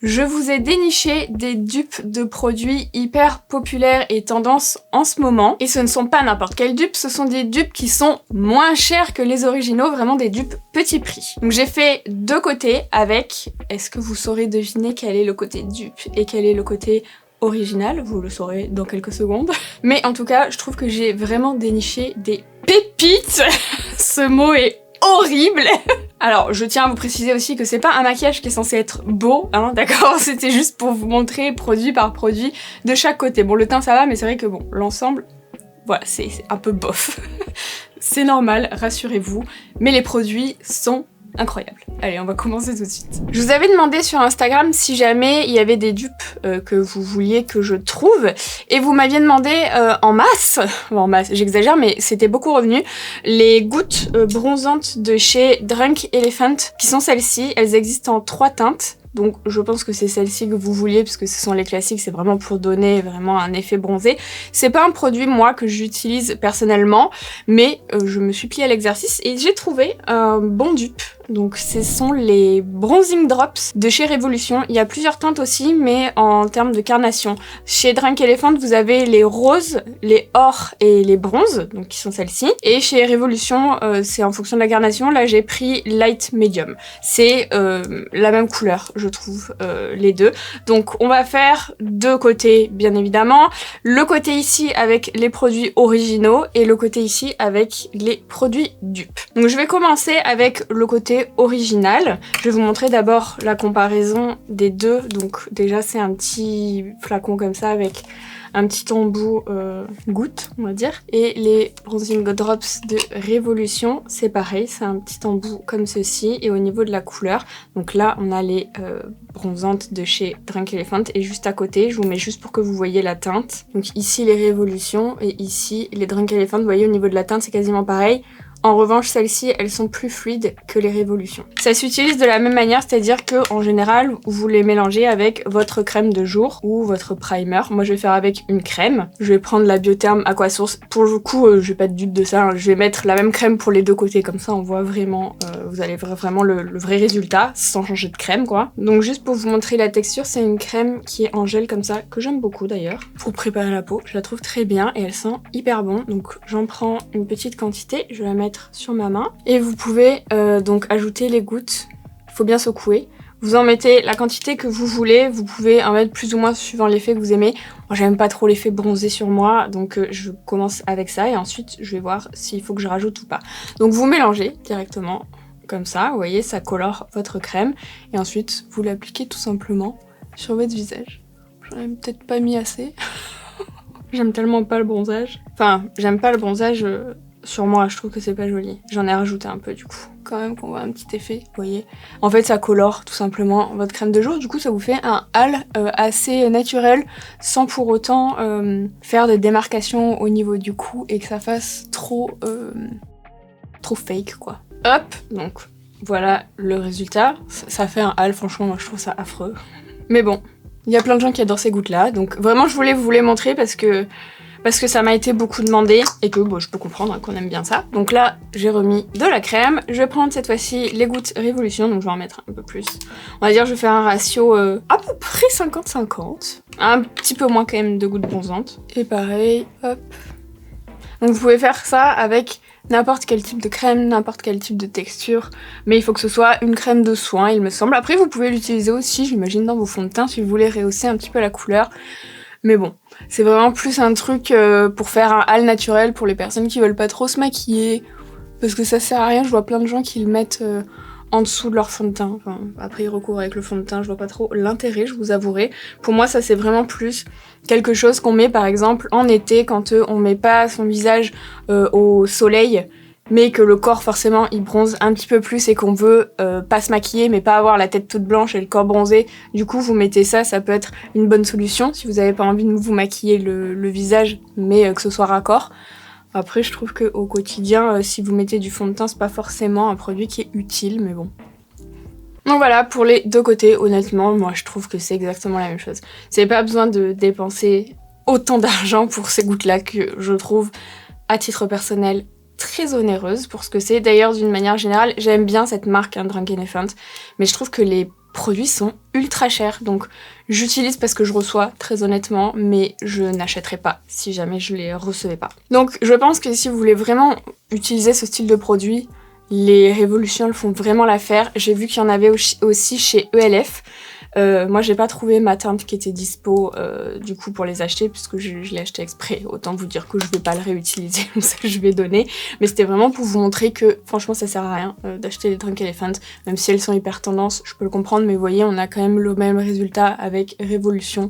Je vous ai déniché des dupes de produits hyper populaires et tendance en ce moment. Et ce ne sont pas n'importe quelles dupes, ce sont des dupes qui sont moins chères que les originaux, vraiment des dupes petit prix. Donc j'ai fait deux côtés avec, est-ce que vous saurez deviner quel est le côté dupe et quel est le côté original? Vous le saurez dans quelques secondes. Mais en tout cas, je trouve que j'ai vraiment déniché des pépites. Ce mot est horrible. Alors, je tiens à vous préciser aussi que c'est pas un maquillage qui est censé être beau, hein, d'accord? C'était juste pour vous montrer produit par produit de chaque côté. Bon, le teint ça va, mais c'est vrai que bon, l'ensemble, voilà, c'est un peu bof. C'est normal, rassurez-vous, mais les produits sont incroyables. Allez, on va commencer tout de suite. Je vous avais demandé sur Instagram si jamais il y avait des dupes que vous vouliez que je trouve, et vous m'aviez demandé en masse, j'exagère, mais c'était beaucoup revenu, les gouttes bronzantes de chez Drunk Elephant, qui sont celles-ci. Elles existent en 3 teintes. Donc je pense que c'est celle-ci que vous vouliez, parce que ce sont les classiques, c'est vraiment pour donner vraiment un effet bronzé. C'est pas un produit, moi, que j'utilise personnellement, mais je me suis pliée à l'exercice et j'ai trouvé un bon dupe. Donc ce sont les Bronzing Drops de chez Révolution. Il y a plusieurs teintes aussi, mais en termes de carnation. Chez Drunk Elephant, vous avez les roses, les or et les bronzes, donc qui sont celles-ci. Et chez Révolution, c'est en fonction de la carnation. Là, j'ai pris Light Medium. C'est la même couleur, je trouve, les deux. Donc on va faire deux côtés, bien évidemment. Le côté ici avec les produits originaux et le côté ici avec les produits dupes. Donc je vais commencer avec le côté original. Je vais vous montrer d'abord la comparaison des deux. Donc déjà c'est un petit flacon comme ça avec un petit embout goutte, on va dire. Et les Bronzing Drops de Révolution, c'est pareil, c'est un petit embout comme ceci. Et au niveau de la couleur, donc là on a les bronzantes de chez Drunk Elephant, et juste à côté, je vous mets juste pour que vous voyez la teinte. Donc ici les Révolutions et ici les Drunk Elephant. Vous voyez, au niveau de la teinte c'est quasiment pareil. En revanche, celles-ci, elles sont plus fluides que les Révolutions. Ça s'utilise de la même manière, c'est-à-dire que en général, vous les mélangez avec votre crème de jour ou votre primer. Moi, je vais faire avec une crème. Je vais prendre la Biotherm Aquasource. Pour le coup, je vais pas de dupe de ça, hein. Je vais mettre la même crème pour les deux côtés, comme ça on voit vraiment, vous allez vraiment le vrai résultat, sans changer de crème, quoi. Donc juste pour vous montrer la texture, c'est une crème qui est en gel comme ça, que j'aime beaucoup d'ailleurs, pour préparer la peau. Je la trouve très bien et elle sent hyper bon. Donc j'en prends une petite quantité, je vais la mettre sur ma main. Et vous pouvez donc ajouter les gouttes. Il faut bien secouer. Vous en mettez la quantité que vous voulez. Vous pouvez en mettre plus ou moins suivant l'effet que vous aimez. Moi, j'aime pas trop l'effet bronzé sur moi, donc je commence avec ça et ensuite je vais voir s'il faut que je rajoute ou pas. Donc vous mélangez directement comme ça. Vous voyez, ça colore votre crème et ensuite vous l'appliquez tout simplement sur votre visage. J'en ai peut-être pas mis assez. J'aime tellement pas le bronzage. Enfin, j'aime pas le bronzage sur moi, je trouve que c'est pas joli. J'en ai rajouté un peu du coup. Quand même qu'on voit un petit effet, vous voyez. En fait, ça colore tout simplement votre crème de jour. Du coup, ça vous fait un hâle assez naturel, sans pour autant faire des démarcations au niveau du cou et que ça fasse trop fake, quoi. Hop, donc voilà le résultat. Ça fait un hâle, franchement, moi je trouve ça affreux. Mais bon, il y a plein de gens qui adorent ces gouttes-là. Donc vraiment, je voulais vous les montrer parce que ça m'a été beaucoup demandé et que bon, je peux comprendre, hein, qu'on aime bien ça. Donc là, j'ai remis de la crème. Je vais prendre cette fois-ci les gouttes Révolution, donc je vais en mettre un peu plus. On va dire je vais faire un ratio à peu près 50-50. Un petit peu moins quand même de gouttes bronzantes. Et pareil, hop. Donc vous pouvez faire ça avec n'importe quel type de crème, n'importe quel type de texture, mais il faut que ce soit une crème de soin, il me semble. Après, vous pouvez l'utiliser aussi, j'imagine, dans vos fonds de teint si vous voulez rehausser un petit peu la couleur. Mais bon, c'est vraiment plus un truc pour faire un hâle naturel pour les personnes qui veulent pas trop se maquiller. Parce que ça sert à rien, je vois plein de gens qui le mettent en dessous de leur fond de teint. Enfin, après ils recourent avec le fond de teint, je vois pas trop l'intérêt, je vous avouerai. Pour moi, ça c'est vraiment plus quelque chose qu'on met par exemple en été quand on met pas son visage au soleil, mais que le corps forcément il bronze un petit peu plus et qu'on veut pas se maquiller mais pas avoir la tête toute blanche et le corps bronzé. Du coup vous mettez ça, ça peut être une bonne solution si vous avez pas envie de vous maquiller le visage mais que ce soit raccord. Après je trouve qu'au quotidien si vous mettez du fond de teint c'est pas forcément un produit qui est utile, mais bon. Donc voilà, pour les deux côtés, honnêtement, moi je trouve que c'est exactement la même chose. Vous n'avez pas besoin de dépenser autant d'argent pour ces gouttes là que je trouve, à titre personnel, très onéreuse pour ce que c'est. D'ailleurs, d'une manière générale, j'aime bien cette marque, hein, Drunk Elephant, mais je trouve que les produits sont ultra chers, donc j'utilise parce que je reçois, très honnêtement, mais je n'achèterai pas si jamais je les recevais pas. Donc je pense que si vous voulez vraiment utiliser ce style de produit, les Révolutions elles font vraiment l'affaire. J'ai vu qu'il y en avait aussi chez ELF. Moi j'ai pas trouvé ma teinte qui était dispo du coup pour les acheter puisque je l'ai acheté exprès, autant vous dire que je vais pas le réutiliser, comme ça je vais donner, mais c'était vraiment pour vous montrer que franchement ça sert à rien d'acheter les Drunk Elephant, même si elles sont hyper tendance, je peux le comprendre, mais vous voyez on a quand même le même résultat avec Révolution,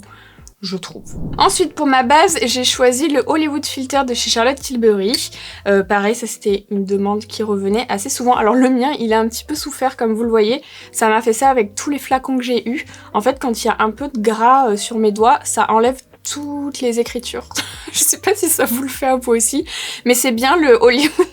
je trouve. Ensuite pour ma base j'ai choisi le Hollywood Filter de chez Charlotte Tilbury. Pareil ça c'était une demande qui revenait assez souvent. Alors le mien il a un petit peu souffert comme vous le voyez. Ça m'a fait ça avec tous les flacons que j'ai eu. En fait quand il y a un peu de gras sur mes doigts ça enlève toutes les écritures. Je sais pas si ça vous le fait à vous aussi, mais c'est bien le Hollywood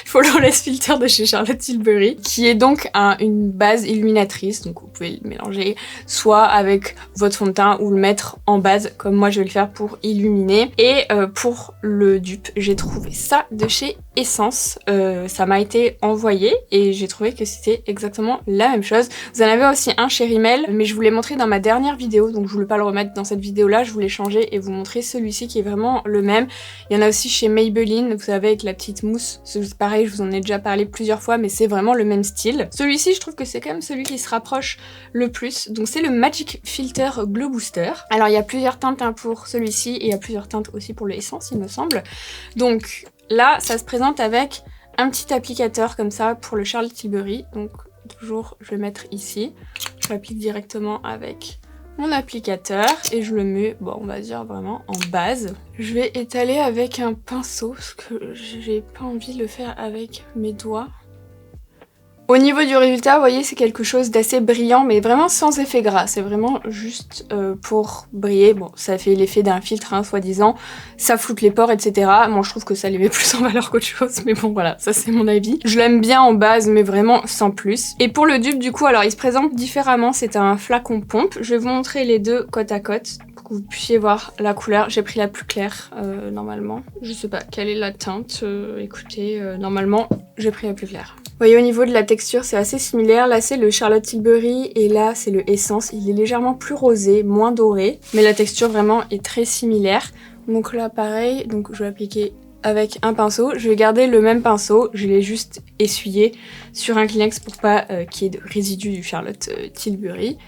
Flawless Filter de chez Charlotte Tilbury, qui est donc une base illuminatrice, donc vous pouvez le mélanger soit avec votre fond de teint ou le mettre en base, comme moi je vais le faire pour illuminer. Et pour le dupe, j'ai trouvé ça de chez Essence. Ça m'a été envoyé et j'ai trouvé que c'était exactement la même chose. Vous en avez aussi un chez Rimmel, mais je vous l'ai montré dans ma dernière vidéo, donc je voulais pas le remettre dans cette vidéo là, je voulais changer et vous montrer celui-ci qui est vraiment le même. Il y en a aussi chez Maybelline, vous savez, avec la petite mousse. C'est pareil, je vous en ai déjà parlé plusieurs fois, mais c'est vraiment le même style. Celui-ci, je trouve que c'est quand même celui qui se rapproche le plus. Donc c'est le Magic Filter Glow Booster. Alors il y a plusieurs teintes hein, pour celui-ci et il y a plusieurs teintes aussi pour le Essence, il me semble. Donc là, ça se présente avec un petit applicateur comme ça pour le Charlotte Tilbury. Donc toujours, je vais mettre ici. Je l'applique directement avec mon applicateur et je le mets, bon on va dire vraiment en base. Je vais étaler avec un pinceau parce que j'ai pas envie de le faire avec mes doigts. Au niveau du résultat, vous voyez, c'est quelque chose d'assez brillant, mais vraiment sans effet gras. C'est vraiment juste pour briller. Bon, ça fait l'effet d'un filtre, hein, soi-disant. Ça floute les pores, etc. Moi, je trouve que ça les met plus en valeur qu'autre chose, mais bon, voilà, ça c'est mon avis. Je l'aime bien en base, mais vraiment sans plus. Et pour le dupe, du coup, alors, il se présente différemment. C'est un flacon pompe. Je vais vous montrer les deux côte à côte pour que vous puissiez voir la couleur. J'ai pris la plus claire, normalement. Je sais pas quelle est la teinte. Écoutez, normalement, j'ai pris la plus claire. Vous voyez, au niveau de la texture, c'est assez similaire. Là, c'est le Charlotte Tilbury et là, c'est le Essence. Il est légèrement plus rosé, moins doré, mais la texture vraiment est très similaire. Donc là, pareil, donc je vais appliquer avec un pinceau. Je vais garder le même pinceau, je l'ai juste essuyé sur un Kleenex pour pas qu'il y ait de résidus du Charlotte Tilbury.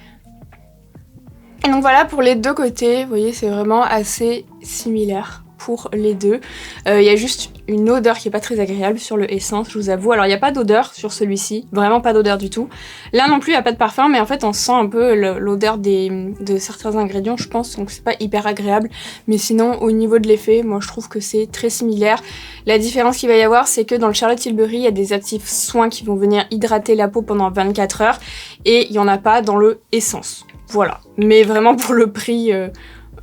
Et donc voilà pour les deux côtés, vous voyez, c'est vraiment assez similaire pour les deux. Il y a juste une odeur qui est pas très agréable sur le Essence, je vous avoue. Alors il n'y a pas d'odeur sur celui-ci, vraiment pas d'odeur du tout. Là non plus il n'y a pas de parfum, mais en fait on sent un peu l'odeur de certains ingrédients, je pense, donc c'est pas hyper agréable. Mais sinon au niveau de l'effet, moi je trouve que c'est très similaire. La différence qu'il va y avoir, c'est que dans le Charlotte Tilbury, il y a des actifs soins qui vont venir hydrater la peau pendant 24 heures et il n'y en a pas dans le Essence. Voilà, mais vraiment pour le prix...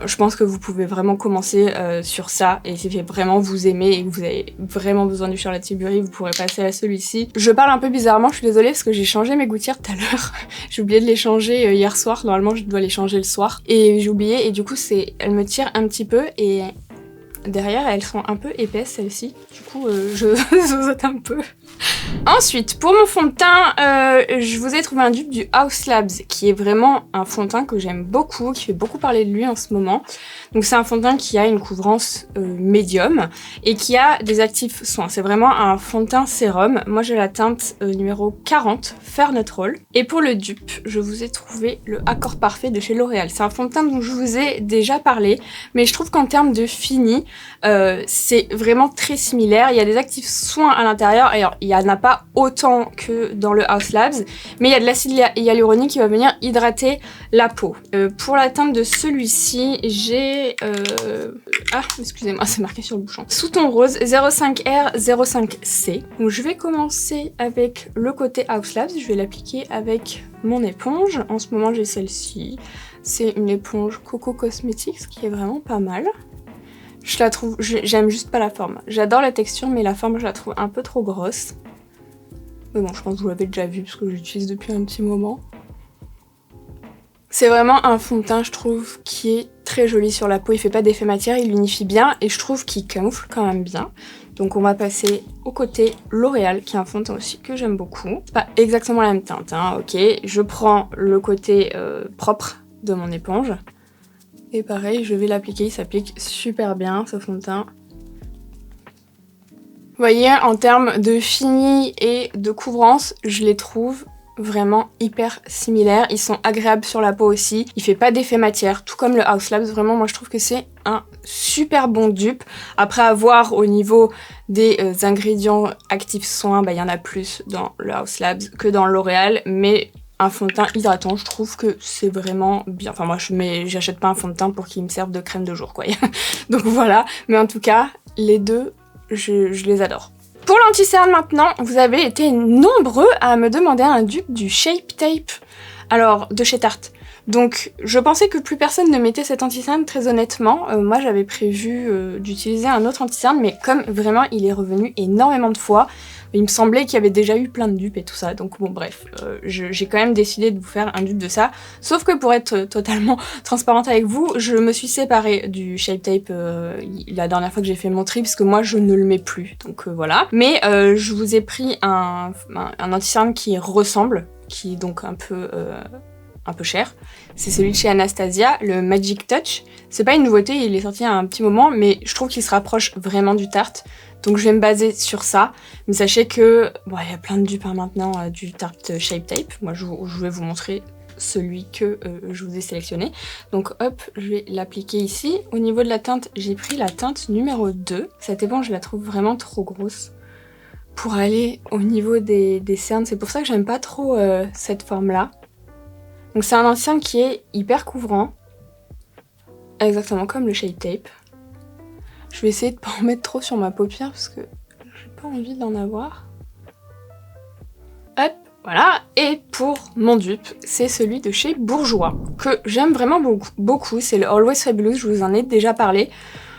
je pense que vous pouvez vraiment commencer sur ça, et si vraiment vous aimez et que vous avez vraiment besoin du Charlotte Tilbury, vous pourrez passer à celui-ci. Je parle un peu bizarrement, je suis désolée parce que j'ai changé mes gouttières tout à l'heure. J'ai oublié de les changer hier soir, normalement je dois les changer le soir. Et j'ai oublié, et du coup elles me tirent un petit peu, et derrière elles sont un peu épaisses celles-ci. Du coup je zozote un peu. Ensuite, pour mon fond de teint, je vous ai trouvé un dupe du Haus Labs qui est vraiment un fond de teint que j'aime beaucoup, qui fait beaucoup parler de lui en ce moment. Donc c'est un fond de teint qui a une couvrance médium et qui a des actifs soins. C'est vraiment un fond de teint sérum. Moi j'ai la teinte numéro 40, Fair Neutral. Et pour le dupe, je vous ai trouvé le Accord Parfait de chez L'Oréal. C'est un fond de teint dont je vous ai déjà parlé, mais je trouve qu'en termes de fini, c'est vraiment très similaire. Il y a des actifs soins à l'intérieur. Alors il n'y en a pas autant que dans le Haus Labs, mais il y a de l'acide hyaluronique qui va venir hydrater la peau. Pour la teinte de celui-ci, j'ai... Ah, excusez-moi, c'est marqué sur le bouchon. Sous ton rose 05R 05C. Donc je vais commencer avec le côté Haus Labs. Je vais l'appliquer avec mon éponge. En ce moment, j'ai celle-ci. C'est une éponge Coco Cosmetics qui est vraiment pas mal. Je la trouve... J'aime juste pas la forme. J'adore la texture, mais la forme, je la trouve un peu trop grosse. Mais bon, je pense que vous l'avez déjà vu parce que j'utilise depuis un petit moment. C'est vraiment un fond de teint, je trouve, qui est très joli sur la peau. Il fait pas d'effet matière, il l'unifie bien et je trouve qu'il camoufle quand même bien. Donc on va passer au côté L'Oréal, qui est un fond de teint aussi que j'aime beaucoup. C'est pas exactement la même teinte, hein, ok. Je prends le côté propre de mon éponge. Et pareil, je vais l'appliquer, il s'applique super bien ce fond de teint. Vous voyez, en termes de fini et de couvrance, je les trouve vraiment hyper similaires. Ils sont agréables sur la peau aussi. Il fait pas d'effet matière, tout comme le Haus Labs. Vraiment, moi je trouve que c'est un super bon dupe. Après avoir au niveau des ingrédients actifs soins, il y en a plus dans le Haus Labs que dans L'Oréal. Mais un fond de teint hydratant, je trouve que c'est vraiment bien. Enfin moi j'achète pas un fond de teint pour qu'il me serve de crème de jour, quoi. Donc voilà. Mais en tout cas, les deux, je les adore. Pour l'anti-cerne maintenant, vous avez été nombreux à me demander un dupe du Shape Tape, alors de chez Tarte. Donc je pensais que plus personne ne mettait cet anti-cerne, très honnêtement. Moi j'avais prévu d'utiliser un autre anti-cerne, mais comme vraiment il est revenu énormément de fois, il me semblait qu'il y avait déjà eu plein de dupes et tout ça. Donc bon bref, j'ai quand même décidé de vous faire un dupe de ça. Sauf que pour être totalement transparente avec vous, je me suis séparée du Shape Tape la dernière fois que j'ai fait mon tri, parce que moi je ne le mets plus. Donc voilà. Mais je vous ai pris un anti-cerne qui ressemble, qui est donc un peu cher. C'est celui de chez Anastasia, le Magic Touch. C'est pas une nouveauté, il est sorti il y a un petit moment, mais je trouve qu'il se rapproche vraiment du Tarte. Donc je vais me baser sur ça. Mais sachez que, bon, il y a plein de dupes maintenant du Tarte Shape Tape. Moi je vais vous montrer celui que je vous ai sélectionné. Donc hop, je vais l'appliquer ici. Au niveau de la teinte, j'ai pris la teinte numéro 2. Cette éponge, je la trouve vraiment trop grosse pour aller au niveau des cernes. C'est pour ça que j'aime pas trop cette forme-là. Donc c'est un anti-cerne qui est hyper couvrant, exactement comme le Shape Tape. Je vais essayer de pas en mettre trop sur ma paupière parce que j'ai pas envie d'en avoir. Hop, voilà. Et pour mon dupe, c'est celui de chez Bourjois, que j'aime vraiment beaucoup. C'est le Always Fabulous, je vous en ai déjà parlé.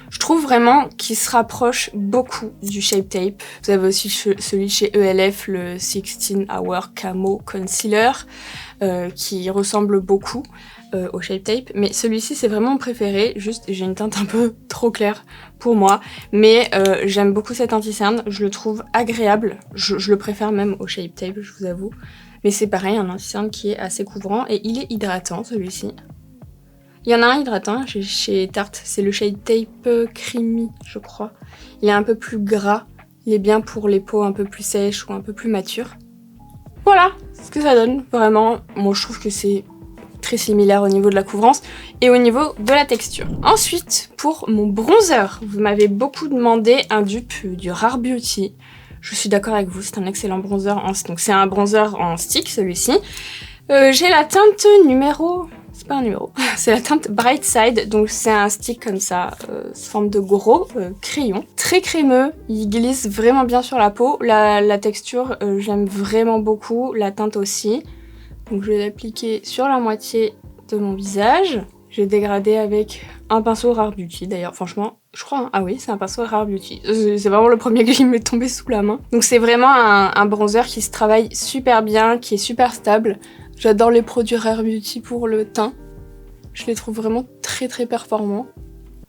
Je trouve vraiment qu'il se rapproche beaucoup du Shape Tape. Vous avez aussi celui de chez ELF, le 16 Hour Camo Concealer, qui ressemble beaucoup au Shape Tape. Mais celui-ci, c'est vraiment mon préféré. Juste, j'ai une teinte un peu trop claire pour moi. Mais j'aime beaucoup cet anti-cerne. Je le trouve agréable. Je le préfère même au Shape Tape, je vous avoue. Mais c'est pareil, un anti-cerne qui est assez couvrant. Et il est hydratant, celui-ci. Il y en a un hydratant chez Tarte, c'est le Shape Tape Creamy, je crois. Il est un peu plus gras, il est bien pour les peaux un peu plus sèches ou un peu plus matures. Voilà ce que ça donne, vraiment. Moi je trouve que c'est très similaire au niveau de la couvrance et au niveau de la texture. Ensuite, pour mon bronzer, vous m'avez beaucoup demandé un dupe du Rare Beauty. Je suis d'accord avec vous, c'est un excellent bronzer. Donc c'est un bronzer en stick, celui-ci. J'ai la teinte numéro... C'est pas un numéro, c'est la teinte Bright Side, donc c'est un stick comme ça, sous forme de gros crayon. Très crémeux, il glisse vraiment bien sur la peau, la texture j'aime vraiment beaucoup, la teinte aussi. Donc je vais l'appliquer sur la moitié de mon visage. Je vais dégrader avec un pinceau Rare Beauty d'ailleurs, franchement, je crois, hein. Ah oui, c'est un pinceau Rare Beauty. C'est vraiment le premier que m'est tombé sous la main. Donc c'est vraiment un bronzer qui se travaille super bien, qui est super stable. J'adore les produits Rare Beauty pour le teint. Je les trouve vraiment très très performants.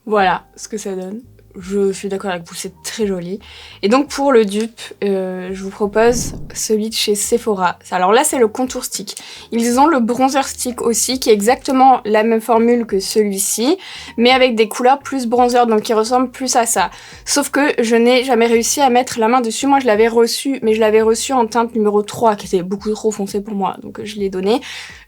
Voilà ce que ça donne. Je suis d'accord avec vous, c'est très joli. Et donc pour le dupe, je vous propose celui de chez Sephora. Alors là c'est le contour stick. Ils ont le bronzer stick aussi, qui est exactement la même formule que celui-ci, mais avec des couleurs plus bronzer, donc qui ressemblent plus à ça. Sauf que je n'ai jamais réussi à mettre la main dessus. Moi je l'avais reçu, mais je l'avais reçu en teinte numéro 3, qui était beaucoup trop foncé pour moi, donc je l'ai donné.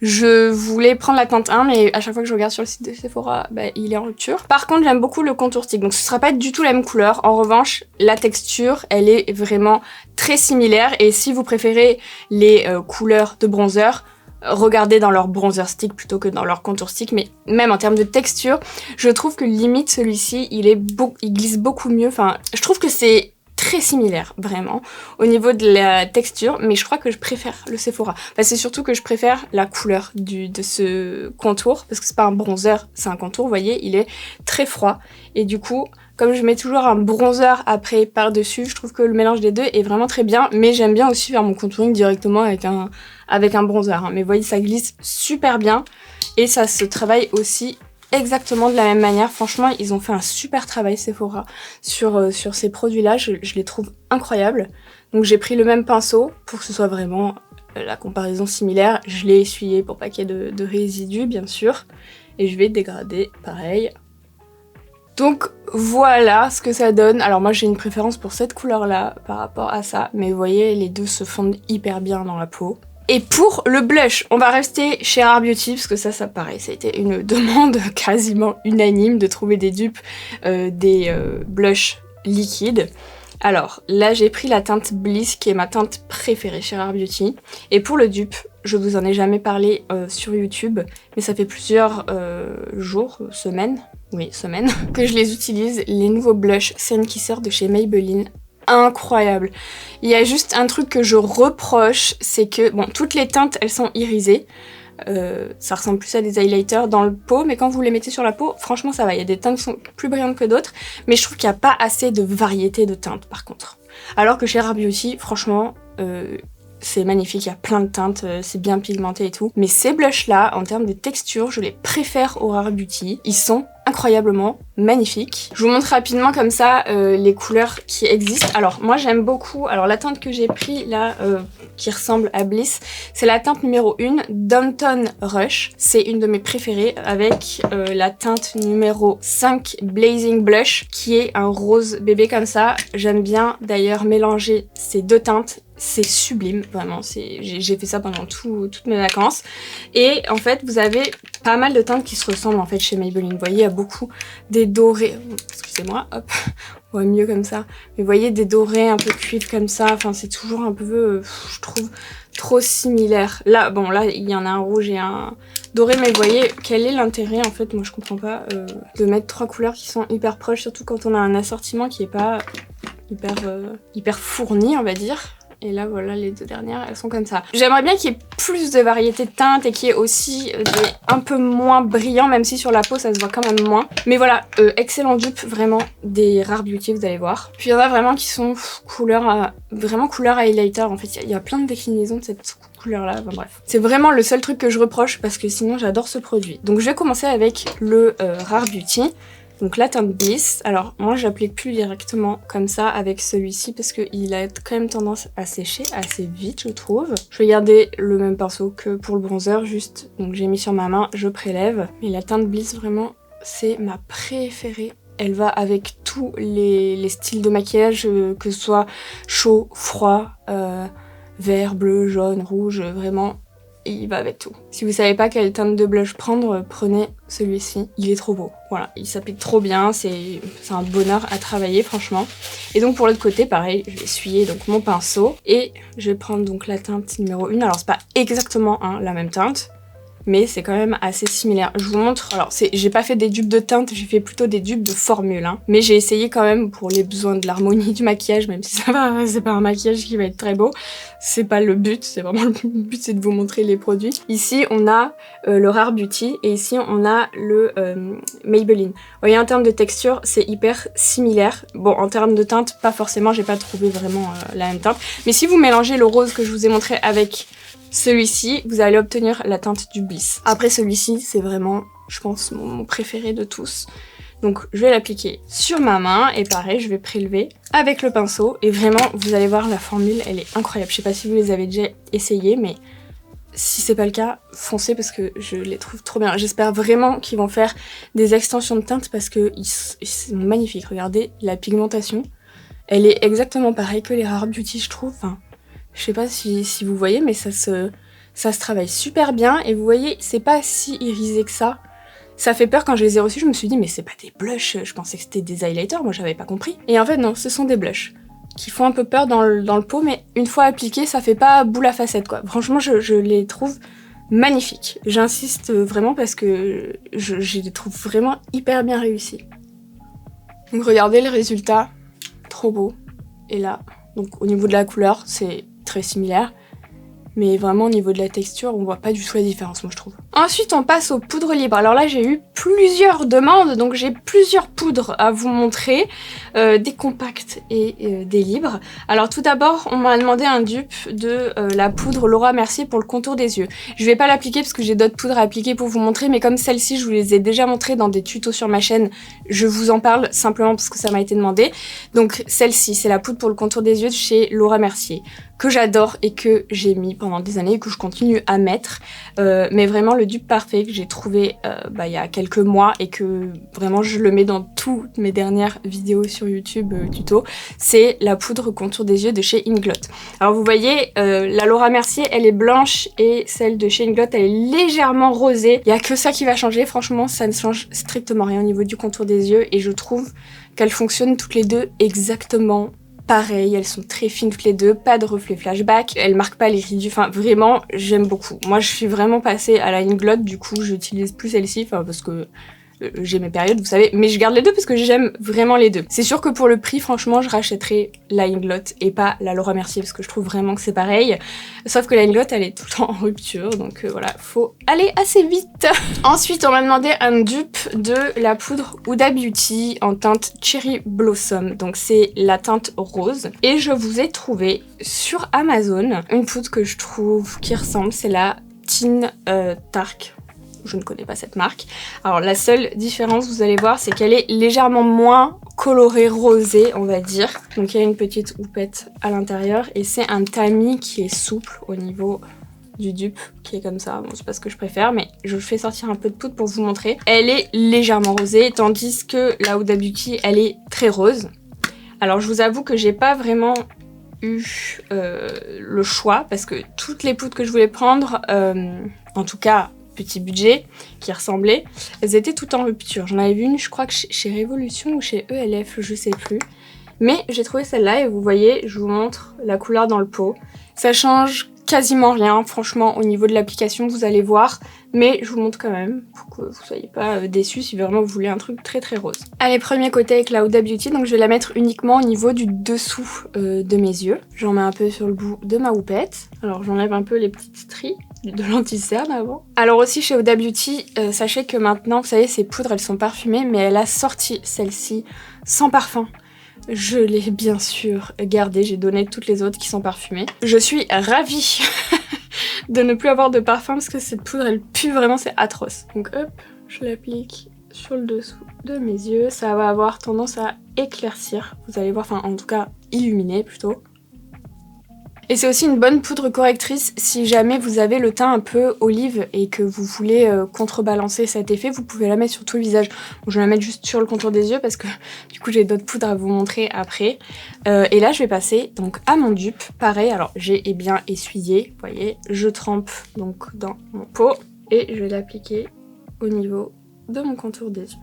Je voulais prendre la teinte 1, mais à chaque fois que je regarde sur le site de Sephora, il est en rupture. Par contre j'aime beaucoup le contour stick, donc ce sera pas du tout la même couleur. En revanche, la texture, elle est vraiment très similaire. Et si vous préférez les couleurs de bronzer, regardez dans leur bronzer stick plutôt que dans leur contour stick. Mais même en termes de texture, je trouve que limite celui-ci, il glisse beaucoup mieux. Enfin, je trouve que c'est très similaire, vraiment, au niveau de la texture, mais je crois que je préfère le Sephora. Enfin, c'est surtout que je préfère la couleur de ce contour, parce que c'est pas un bronzer, c'est un contour, vous voyez, il est très froid. Et du coup, comme je mets toujours un bronzer après par-dessus, je trouve que le mélange des deux est vraiment très bien, mais j'aime bien aussi faire mon contouring directement avec un bronzer. Hein. Mais vous voyez, ça glisse super bien, et ça se travaille aussi exactement de la même manière. Franchement, ils ont fait un super travail Sephora sur ces produits-là. Je les trouve incroyables. Donc j'ai pris le même pinceau pour que ce soit vraiment la comparaison similaire. Je l'ai essuyé pour pas qu'il y ait de résidus, bien sûr. Et je vais dégrader pareil. Donc voilà ce que ça donne. Alors moi j'ai une préférence pour cette couleur-là par rapport à ça. Mais vous voyez, les deux se fondent hyper bien dans la peau. Et pour le blush, on va rester chez Rare Beauty, parce que ça pareil, ça a été une demande quasiment unanime de trouver des dupes, des blushs liquides. Alors là j'ai pris la teinte Bliss qui est ma teinte préférée chez Rare Beauty. Et pour le dupe, je vous en ai jamais parlé sur YouTube, mais ça fait plusieurs jours, semaines, que je les utilise, les nouveaux blushs Scent Kisser de chez Maybelline. Incroyable. Il y a juste un truc que je reproche, c'est que, bon, toutes les teintes elles sont irisées. Ça ressemble plus à des highlighters dans le pot, mais quand vous les mettez sur la peau, franchement ça va. Il y a des teintes qui sont plus brillantes que d'autres, mais je trouve qu'il n'y a pas assez de variété de teintes par contre. Alors que chez Rare Beauty, franchement, c'est magnifique, il y a plein de teintes, c'est bien pigmenté et tout. Mais ces blushs là, en termes de texture, je les préfère au Rare Beauty. Ils sont incroyablement magnifiques. Je vous montre rapidement comme ça les couleurs qui existent. Alors moi j'aime beaucoup, alors la teinte que j'ai pris là qui ressemble à Bliss, c'est la teinte numéro 1, Downton Rush. C'est une de mes préférées avec la teinte numéro 5, Blazing Blush, qui est un rose bébé comme ça. J'aime bien d'ailleurs mélanger ces deux teintes. C'est sublime, vraiment, j'ai fait ça pendant toutes mes vacances. Et en fait, vous avez pas mal de teintes qui se ressemblent en fait chez Maybelline. Vous voyez, il y a beaucoup des dorés, excusez-moi, hop, on voit mieux comme ça. Mais vous voyez, des dorés un peu cuivre comme ça, enfin c'est toujours un peu, je trouve, trop similaire. Là, bon, là, il y en a un rouge et un doré, mais vous voyez, quel est l'intérêt, en fait, moi je comprends pas, de mettre trois couleurs qui sont hyper proches, surtout quand on a un assortiment qui est pas hyper fourni, on va dire. Et là, voilà, les deux dernières, elles sont comme ça. J'aimerais bien qu'il y ait plus de variété de teintes et qu'il y ait aussi un peu moins brillant, même si sur la peau, ça se voit quand même moins. Mais voilà, excellent dupe, vraiment, des Rare Beauty, vous allez voir. Puis il y en a vraiment qui sont vraiment couleur highlighter. En fait, il y a plein de déclinaisons de cette couleur-là, enfin bref. C'est vraiment le seul truc que je reproche parce que sinon, j'adore ce produit. Donc je vais commencer avec le Rare Beauty. Donc la teinte Bliss, alors moi j'applique plus directement comme ça avec celui-ci parce qu'il a quand même tendance à sécher assez vite je trouve. Je vais garder le même pinceau que pour le bronzer, juste donc j'ai mis sur ma main, je prélève. Mais la teinte Bliss vraiment c'est ma préférée. Elle va avec tous les styles de maquillage, que ce soit chaud, froid, vert, bleu, jaune, rouge, vraiment. Et il va avec tout. Si vous savez pas quelle teinte de blush prendre, prenez celui-ci. Il est trop beau. Voilà, il s'applique trop bien. C'est un bonheur à travailler, franchement. Et donc pour l'autre côté, pareil, je vais essuyer donc mon pinceau. Et je vais prendre donc la teinte numéro 1. Alors c'est pas exactement la même teinte, mais c'est quand même assez similaire. Je vous montre, alors j'ai pas fait des dupes de teinte, j'ai fait plutôt des dupes de formule, mais j'ai essayé quand même pour les besoins de l'harmonie du maquillage, même si ça va, c'est pas un maquillage qui va être très beau, c'est pas le but, c'est vraiment le but, c'est de vous montrer les produits. Ici on a le Rare Beauty et ici on a le Maybelline. Vous voyez, en termes de texture, c'est hyper similaire. Bon, en termes de teinte, pas forcément, j'ai pas trouvé vraiment la même teinte, mais si vous mélangez le rose que je vous ai montré avec celui-ci, vous allez obtenir la teinte du Bliss. Après celui-ci, c'est vraiment, je pense, mon préféré de tous. Donc je vais l'appliquer sur ma main et pareil, je vais prélever avec le pinceau. Et vraiment, vous allez voir, la formule, elle est incroyable. Je sais pas si vous les avez déjà essayées, mais si c'est pas le cas, foncez parce que je les trouve trop bien. J'espère vraiment qu'ils vont faire des extensions de teinte parce que ils sont magnifiques. Regardez la pigmentation. Elle est exactement pareille que les Rare Beauty, je trouve. Enfin, je sais pas si vous voyez, mais ça se travaille super bien. Et vous voyez, c'est pas si irisé que ça. Ça fait peur quand je les ai reçus, je me suis dit mais c'est pas des blushs, je pensais que c'était des highlighters, moi j'avais pas compris. Et en fait non, ce sont des blushs qui font un peu peur dans le pot, mais une fois appliqués, ça fait pas boule à facettes quoi. Franchement, je les trouve magnifiques. J'insiste vraiment parce que je les trouve vraiment hyper bien réussis. Donc regardez le résultat, trop beau. Et là, donc au niveau de la couleur, c'est très similaire. mais vraiment au niveau de la texture, on voit pas du tout la différence, moi je trouve. Ensuite, on passe aux poudres libres. Alors là, j'ai eu plusieurs demandes, donc j'ai plusieurs poudres à vous montrer, des compacts et des libres. Alors tout d'abord, on m'a demandé un dupe de la poudre Laura Mercier pour le contour des yeux. Je vais pas l'appliquer parce que j'ai d'autres poudres à appliquer pour vous montrer, mais comme celle-ci, je vous les ai déjà montrées dans des tutos sur ma chaîne, je vous en parle simplement parce que ça m'a été demandé. Donc celle-ci, c'est la poudre pour le contour des yeux de chez Laura Mercier, que j'adore et que j'ai mis pendant des années et que je continue à mettre. Mais vraiment le dupe parfait que j'ai trouvé il y a quelques mois et que vraiment je le mets dans toutes mes dernières vidéos sur YouTube tuto, c'est la poudre contour des yeux de chez Inglot. Alors vous voyez, la Laura Mercier, elle est blanche et celle de chez Inglot, elle est légèrement rosée. Il n'y a que ça qui va changer, franchement ça ne change strictement rien au niveau du contour des yeux et je trouve qu'elles fonctionnent toutes les deux exactement pareil, elles sont très fines toutes les deux, pas de reflet flashback, elles marquent pas les ridules, enfin vraiment j'aime beaucoup. Moi je suis vraiment passée à la Inglot, du coup j'utilise plus celle-ci, parce que j'ai mes périodes, vous savez, mais je garde les deux parce que j'aime vraiment les deux. C'est sûr que pour le prix, franchement, je rachèterais la Inglot et pas la Laura Mercier parce que je trouve vraiment que c'est pareil. Sauf que la Inglot, elle est tout le temps en rupture, donc voilà, faut aller assez vite. Ensuite, on m'a demandé un dupe de la poudre Huda Beauty en teinte Cherry Blossom, donc c'est la teinte rose. Et je vous ai trouvé sur Amazon une poudre que je trouve qui ressemble, c'est la Teen Tark. Je ne connais pas cette marque. Alors la seule différence, vous allez voir, c'est qu'elle est légèrement moins colorée rosée, on va dire. Donc il y a une petite houppette à l'intérieur et c'est un tamis qui est souple au niveau du dupe, qui est comme ça. Bon, c'est pas ce que je préfère, mais je fais sortir un peu de poudre pour vous montrer. Elle est légèrement rosée, tandis que la Huda Beauty, elle est très rose. Alors je vous avoue que j'ai pas vraiment eu le choix, parce que toutes les poudres que je voulais prendre, en tout cas petit budget, qui ressemblaient, elles étaient toutes en rupture. J'en avais vu une, je crois que chez Révolution ou chez ELF, je sais plus. Mais j'ai trouvé celle-là et vous voyez, je vous montre la couleur dans le pot. Ça change quasiment rien, franchement, au niveau de l'application, vous allez voir. Mais je vous montre quand même, pour que vous soyez pas déçus si vraiment vous voulez un truc très très rose. Allez, premier côté avec la Huda Beauty, donc je vais la mettre uniquement au niveau du dessous de mes yeux. J'en mets un peu sur le bout de ma houppette. Alors j'enlève un peu les petites stries de l'anti-cerne avant. Alors aussi chez Huda Beauty, sachez que maintenant, vous savez, ces poudres, elles sont parfumées, mais elle a sorti celle-ci sans parfum. Je l'ai bien sûr gardée, j'ai donné toutes les autres qui sont parfumées. Je suis ravie de ne plus avoir de parfum parce que cette poudre, elle pue vraiment, c'est atroce. Donc hop, je l'applique sur le dessous de mes yeux. Ça va avoir tendance à éclaircir, vous allez voir, enfin en tout cas illuminer plutôt. Et c'est aussi une bonne poudre correctrice si jamais vous avez le teint un peu olive et que vous voulez contrebalancer cet effet, vous pouvez la mettre sur tout le visage. Bon, je vais la mettre juste sur le contour des yeux parce que du coup j'ai d'autres poudres à vous montrer après. Et là je vais passer donc à mon dupe. Pareil, alors j'ai bien essuyé, vous voyez, je trempe donc dans mon pot et je vais l'appliquer au niveau de mon contour des yeux.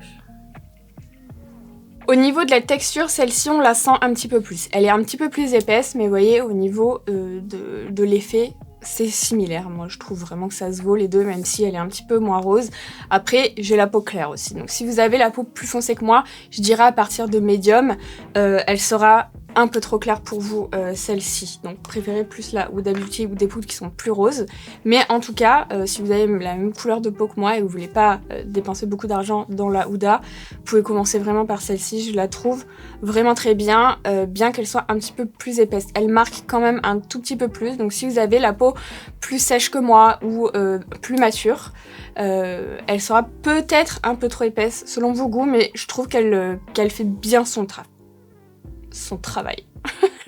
Au niveau de la texture, celle-ci, on la sent un petit peu plus. Elle est un petit peu plus épaisse, mais vous voyez, au niveau de l'effet, c'est similaire. Moi, je trouve vraiment que ça se vaut les deux, même si elle est un petit peu moins rose. Après, j'ai la peau claire aussi. Donc, si vous avez la peau plus foncée que moi, je dirais à partir de médium, elle sera un peu trop claire pour vous, celle-ci. Donc, préférez plus la Huda Beauty ou des poudres qui sont plus roses. Mais en tout cas, si vous avez la même couleur de peau que moi et vous voulez pas dépenser beaucoup d'argent dans la Huda, vous pouvez commencer vraiment par celle-ci. Je la trouve vraiment très bien, bien qu'elle soit un petit peu plus épaisse. Elle marque quand même un tout petit peu plus. Donc, si vous avez la peau plus sèche que moi ou plus mature, elle sera peut-être un peu trop épaisse selon vos goûts, mais je trouve qu'elle fait bien son travail.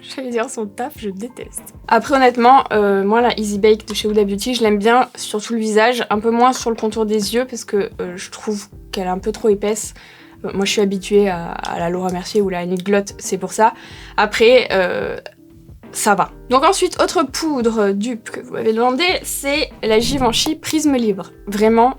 J'allais dire son taf, je déteste. Après honnêtement, moi la Easy Bake de chez Huda Beauty, je l'aime bien sur tout le visage, un peu moins sur le contour des yeux parce que je trouve qu'elle est un peu trop épaisse. Moi je suis habituée à la Laura Mercier ou la Inglot, c'est pour ça. Après, ça va. Donc ensuite, autre poudre dupe que vous m'avez demandé, c'est la Givenchy Prisme Libre. Vraiment,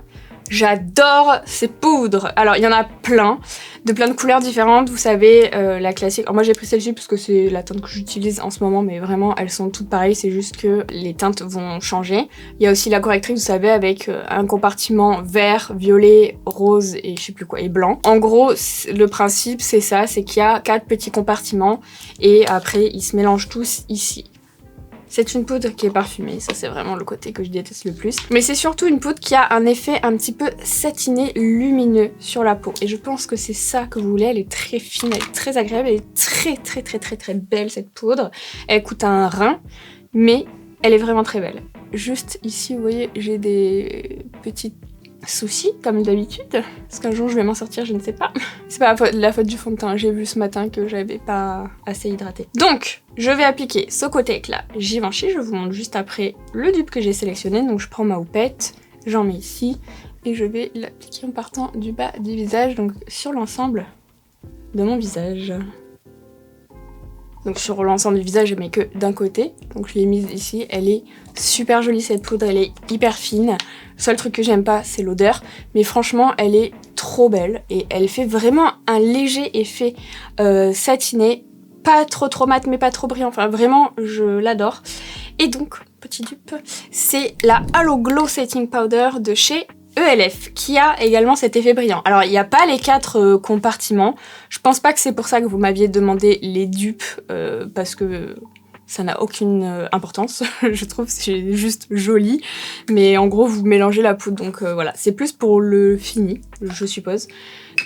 j'adore ces poudres. Alors, il y en a plein de couleurs différentes. Vous savez, la classique. Alors, moi, j'ai pris celle-ci parce que c'est la teinte que j'utilise en ce moment, mais vraiment, elles sont toutes pareilles. C'est juste que les teintes vont changer. Il y a aussi la correctrice, vous savez, avec un compartiment vert, violet, rose et je sais plus quoi, et blanc. En gros, le principe, c'est ça, c'est qu'il y a 4 petits compartiments et après, ils se mélangent tous ici. C'est une poudre qui est parfumée, ça c'est vraiment le côté que je déteste le plus. Mais c'est surtout une poudre qui a un effet un petit peu satiné, lumineux sur la peau. Et je pense que c'est ça que vous voulez, elle est très fine, elle est très agréable, elle est très belle cette poudre. Elle coûte un rein, mais elle est vraiment très belle. Juste ici, vous voyez, j'ai des petites soucis comme d'habitude, parce qu'un jour je vais m'en sortir, je ne sais pas. C'est pas la faute du fond de teint, j'ai vu ce matin que j'avais pas assez hydraté. Donc, je vais appliquer ce côté avec la Givenchy, je vous montre juste après le dupe que j'ai sélectionné. Donc je prends ma houppette, j'en mets ici, et je vais l'appliquer en partant du bas du visage, donc sur l'ensemble de mon visage. Donc sur l'ensemble du visage, je mets que d'un côté. Donc je l'ai mise ici. Elle est super jolie cette poudre, elle est hyper fine. Le seul truc que j'aime pas, c'est l'odeur. Mais franchement, elle est trop belle. Et elle fait vraiment un léger effet satiné. Pas trop mat, mais pas trop brillant. Enfin vraiment, je l'adore. Et donc, petit dupe, c'est la Halo Glow Setting Powder de chez ELF, qui a également cet effet brillant. Alors, il n'y a pas les 4 compartiments. Je pense pas que c'est pour ça que vous m'aviez demandé les dupes, parce que ça n'a aucune importance. Je trouve que c'est juste joli. Mais en gros, vous mélangez la poudre. Donc voilà, c'est plus pour le fini, je suppose.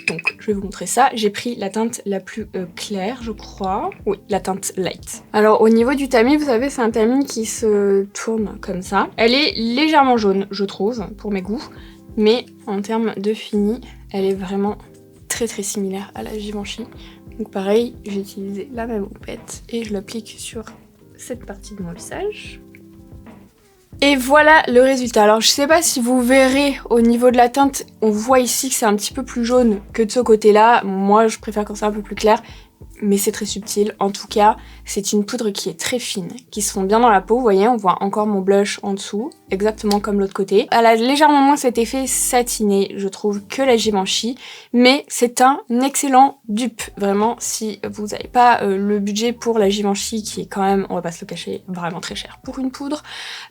Donc, je vais vous montrer ça. J'ai pris la teinte la plus claire, je crois. Oui, la teinte light. Alors, au niveau du tamis, vous savez, c'est un tamis qui se tourne comme ça. Elle est légèrement jaune, je trouve, pour mes goûts. Mais en termes de fini, elle est vraiment très similaire à la Givenchy. Donc pareil, j'ai utilisé la même houppette et je l'applique sur cette partie de mon visage. Et voilà le résultat. Alors je sais pas si vous verrez au niveau de la teinte, on voit ici que c'est un petit peu plus jaune que de ce côté-là. Moi je préfère quand c'est un peu plus clair, mais c'est très subtil. En tout cas, c'est une poudre qui est très fine, qui se fond bien dans la peau. Vous voyez, on voit encore mon blush en dessous, exactement comme l'autre côté. Elle a légèrement moins cet effet satiné, je trouve, que la Givenchy, mais c'est un excellent dupe. Vraiment, si vous n'avez pas le budget pour la Givenchy, qui est quand même, on va pas se le cacher, vraiment très cher pour une poudre,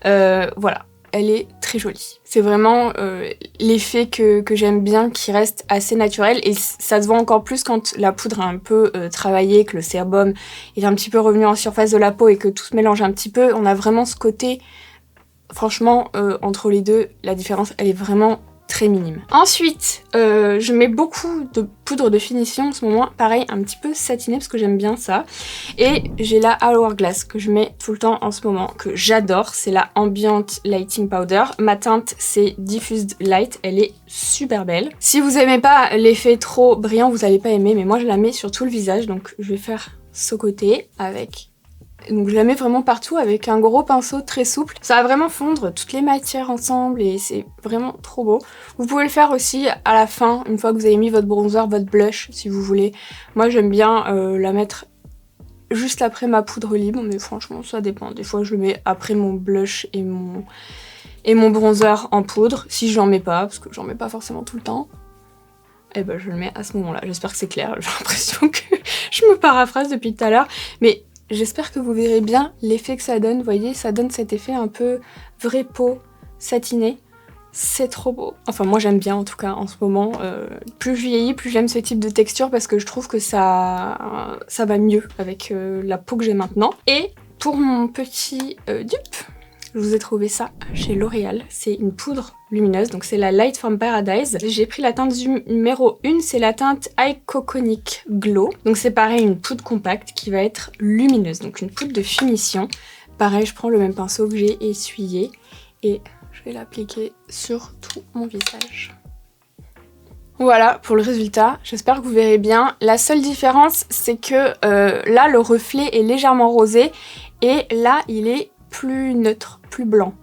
voilà. Elle est très jolie. C'est vraiment l'effet que j'aime bien, qui reste assez naturel. Et ça se voit encore plus quand la poudre est un peu travaillée, que le sébum est un petit peu revenu en surface de la peau et que tout se mélange un petit peu. On a vraiment ce côté, franchement, entre les deux, la différence, elle est vraiment très minime. Ensuite, je mets beaucoup de poudre de finition en ce moment, pareil, un petit peu satiné parce que j'aime bien ça. Et j'ai la Hourglass que je mets tout le temps en ce moment, que j'adore, c'est la Ambient Lighting Powder. Ma teinte, c'est Diffused Light, elle est super belle. Si vous aimez pas l'effet trop brillant, vous allez pas aimer, mais moi je la mets sur tout le visage, donc je vais faire ce côté avec... Donc je la mets vraiment partout avec un gros pinceau très souple. Ça va vraiment fondre toutes les matières ensemble et c'est vraiment trop beau. Vous pouvez le faire aussi à la fin, une fois que vous avez mis votre bronzer, votre blush si vous voulez. Moi j'aime bien la mettre juste après ma poudre libre, mais franchement ça dépend. Des fois je le mets après mon blush et mon bronzer en poudre. Si j'en mets pas, parce que j'en mets pas forcément tout le temps, et ben je le mets à ce moment-là. J'espère que c'est clair, j'ai l'impression que je me paraphrase depuis tout à l'heure. Mais j'espère que vous verrez bien l'effet que ça donne. Vous voyez, ça donne cet effet un peu vraie peau satinée. C'est trop beau. Enfin, moi j'aime bien en tout cas en ce moment. Plus je vieillis, plus j'aime ce type de texture parce que je trouve que ça va mieux avec la peau que j'ai maintenant. Et pour mon petit dupe, je vous ai trouvé ça chez L'Oréal. C'est une poudre lumineuse, donc c'est la Light from Paradise. J'ai pris la teinte numéro 1, c'est la teinte Iconic Glow. Donc c'est pareil, une poudre compacte qui va être lumineuse, donc une poudre de finition. Pareil, je prends le même pinceau que j'ai essuyé et je vais l'appliquer sur tout mon visage. Voilà pour le résultat, j'espère que vous verrez bien. La seule différence, c'est que là, le reflet est légèrement rosé et là, il est plus neutre, plus blanc.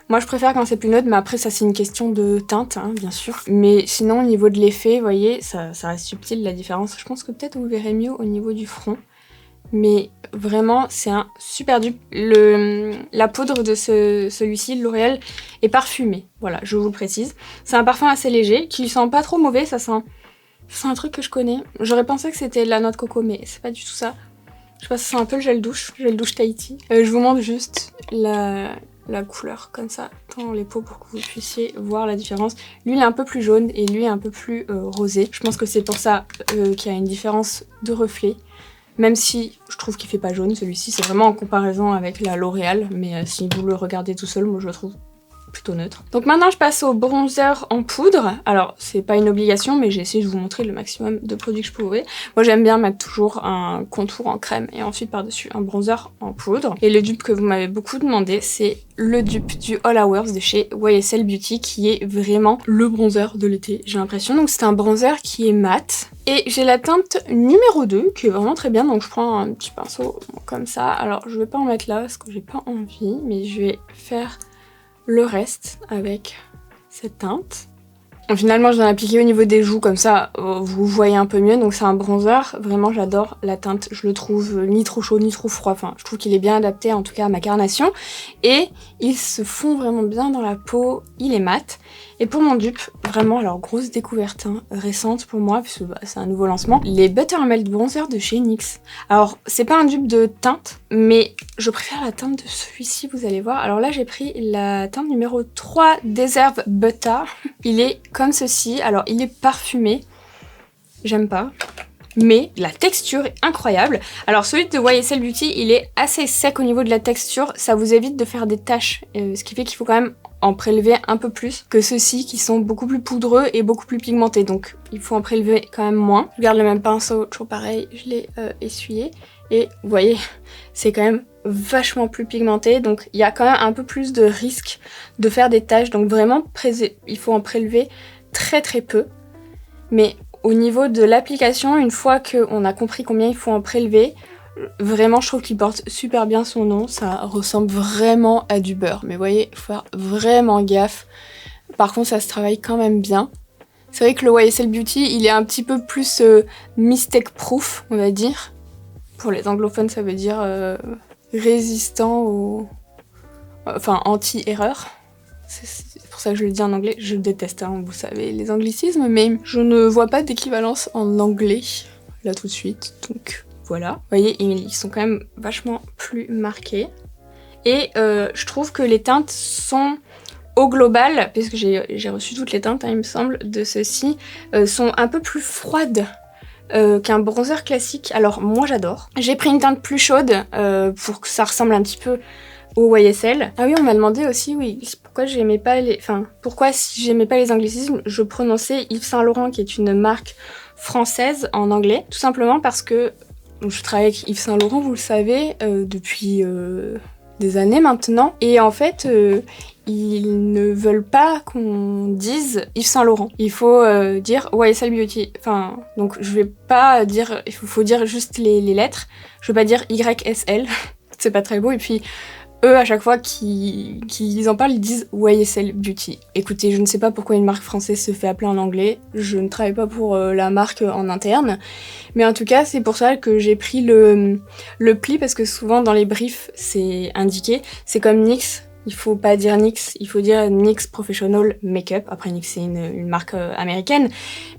Moi je préfère quand c'est plus neutre, mais après ça c'est une question de teinte, hein, bien sûr. Mais sinon au niveau de l'effet, vous voyez, ça reste subtil la différence. Je pense que peut-être vous verrez mieux au niveau du front. Mais vraiment c'est un super dupe. La poudre de celui-ci, L'Oréal, est parfumée. Voilà, je vous le précise. C'est un parfum assez léger, qui sent pas trop mauvais, ça sent... C'est un truc que je connais. J'aurais pensé que c'était de la noix de coco, mais c'est pas du tout ça. Je sais pas, ça sent un peu le gel douche Tahiti. Je vous montre juste la couleur comme ça dans les peaux pour que vous puissiez voir la différence. Lui il est un peu plus jaune et lui est un peu plus rosé. Je pense que c'est pour ça qu'il y a une différence de reflet. Même si je trouve qu'il fait pas jaune, celui-ci, c'est vraiment en comparaison avec la L'Oréal, mais si vous le regardez tout seul, moi je le trouve plutôt neutre. Donc maintenant je passe au bronzer en poudre. Alors c'est pas une obligation, mais j'ai essayé de vous montrer le maximum de produits que je pouvais. Moi j'aime bien mettre toujours un contour en crème et ensuite par-dessus un bronzer en poudre. Et le dupe que vous m'avez beaucoup demandé, c'est le dupe du All Hours de chez YSL Beauty, qui est vraiment le bronzer de l'été, j'ai l'impression. Donc c'est un bronzer qui est mat. Et j'ai la teinte numéro 2 qui est vraiment très bien, donc je prends un petit pinceau comme ça. Alors je vais pas en mettre là parce que j'ai pas envie, mais je vais faire le reste avec cette teinte. Donc, finalement je viens appliquer au niveau des joues, comme ça vous voyez un peu mieux. Donc c'est un bronzer, vraiment j'adore la teinte, je le trouve ni trop chaud ni trop froid, enfin je trouve qu'il est bien adapté en tout cas à ma carnation. Et il se fond vraiment bien dans la peau, il est mat. Et pour mon dupe, vraiment, alors grosse découverte récente pour moi, puisque c'est un nouveau lancement, les Buttermelt Bronzer de chez NYX. Alors, c'est pas un dupe de teinte, mais je préfère la teinte de celui-ci, vous allez voir. Alors là, j'ai pris la teinte numéro 3 Deserve Butter. Il est comme ceci, alors il est parfumé, j'aime pas. Mais la texture est incroyable. Alors celui de YSL Beauty, il est assez sec au niveau de la texture, ça vous évite de faire des taches, ce qui fait qu'il faut quand même en prélever un peu plus que ceux-ci qui sont beaucoup plus poudreux et beaucoup plus pigmentés, donc il faut en prélever quand même moins. Je garde le même pinceau, toujours pareil, je l'ai essuyé et vous voyez, c'est quand même vachement plus pigmenté, donc il y a quand même un peu plus de risque de faire des taches, donc vraiment il faut en prélever très très peu. Mais au niveau de l'application, une fois qu'on a compris combien il faut en prélever, vraiment je trouve qu'il porte super bien son nom, ça ressemble vraiment à du beurre. Mais vous voyez, il faut faire vraiment gaffe. Par contre ça se travaille quand même bien. C'est vrai que le YSL Beauty, il est un petit peu plus mistake proof, on va dire. Pour les anglophones ça veut dire résistant au... enfin anti-erreur. C'est pour ça que je le dis en anglais, je déteste, hein, vous savez, les anglicismes, mais je ne vois pas d'équivalence en anglais, là tout de suite, donc voilà. Vous voyez, ils sont quand même vachement plus marqués. Et je trouve que les teintes sont, au global, puisque j'ai reçu toutes les teintes, hein, il me semble, de ceux-ci, sont un peu plus froides qu'un bronzer classique. Alors moi j'adore. J'ai pris une teinte plus chaude pour que ça ressemble un petit peu au YSL. Ah oui, on m'a demandé aussi, oui, pourquoi j'aimais pas les... Enfin, pourquoi si j'aimais pas les anglicismes, je prononçais Yves Saint Laurent, qui est une marque française en anglais. Tout simplement parce que je travaille avec Yves Saint Laurent, vous le savez, depuis des années maintenant. Et en fait, ils ne veulent pas qu'on dise Yves Saint Laurent. Il faut dire YSL Beauty. Enfin, donc je vais pas dire... Il faut dire juste les lettres. Je vais pas dire YSL. C'est pas très beau. Et puis... eux, à chaque fois qu'ils en parlent, ils disent YSL Beauty. Écoutez, je ne sais pas pourquoi une marque française se fait appeler en anglais. Je ne travaille pas pour la marque en interne. Mais en tout cas, c'est pour ça que j'ai pris le pli, parce que souvent dans les briefs, c'est indiqué. C'est comme NYX. Il faut pas dire NYX, il faut dire NYX Professional Makeup. Après, NYX, c'est une marque américaine.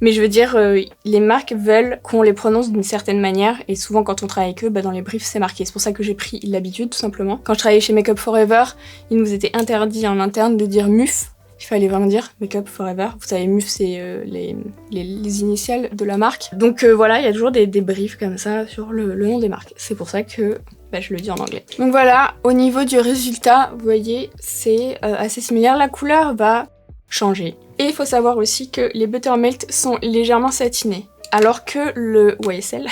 Mais je veux dire, les marques veulent qu'on les prononce d'une certaine manière. Et souvent, quand on travaille avec eux, dans les briefs, c'est marqué. C'est pour ça que j'ai pris l'habitude, tout simplement. Quand je travaillais chez Makeup Forever, il nous était interdit en interne de dire MUF. Il fallait vraiment dire Makeup Forever. Vous savez, MUF, c'est les initiales de la marque. Donc voilà, il y a toujours des briefs comme ça sur le nom des marques. C'est pour ça que... je le dis en anglais. Donc voilà, au niveau du résultat, vous voyez, c'est assez similaire. La couleur va changer. Et il faut savoir aussi que les Buttermelt sont légèrement satinés. Alors que le YSL,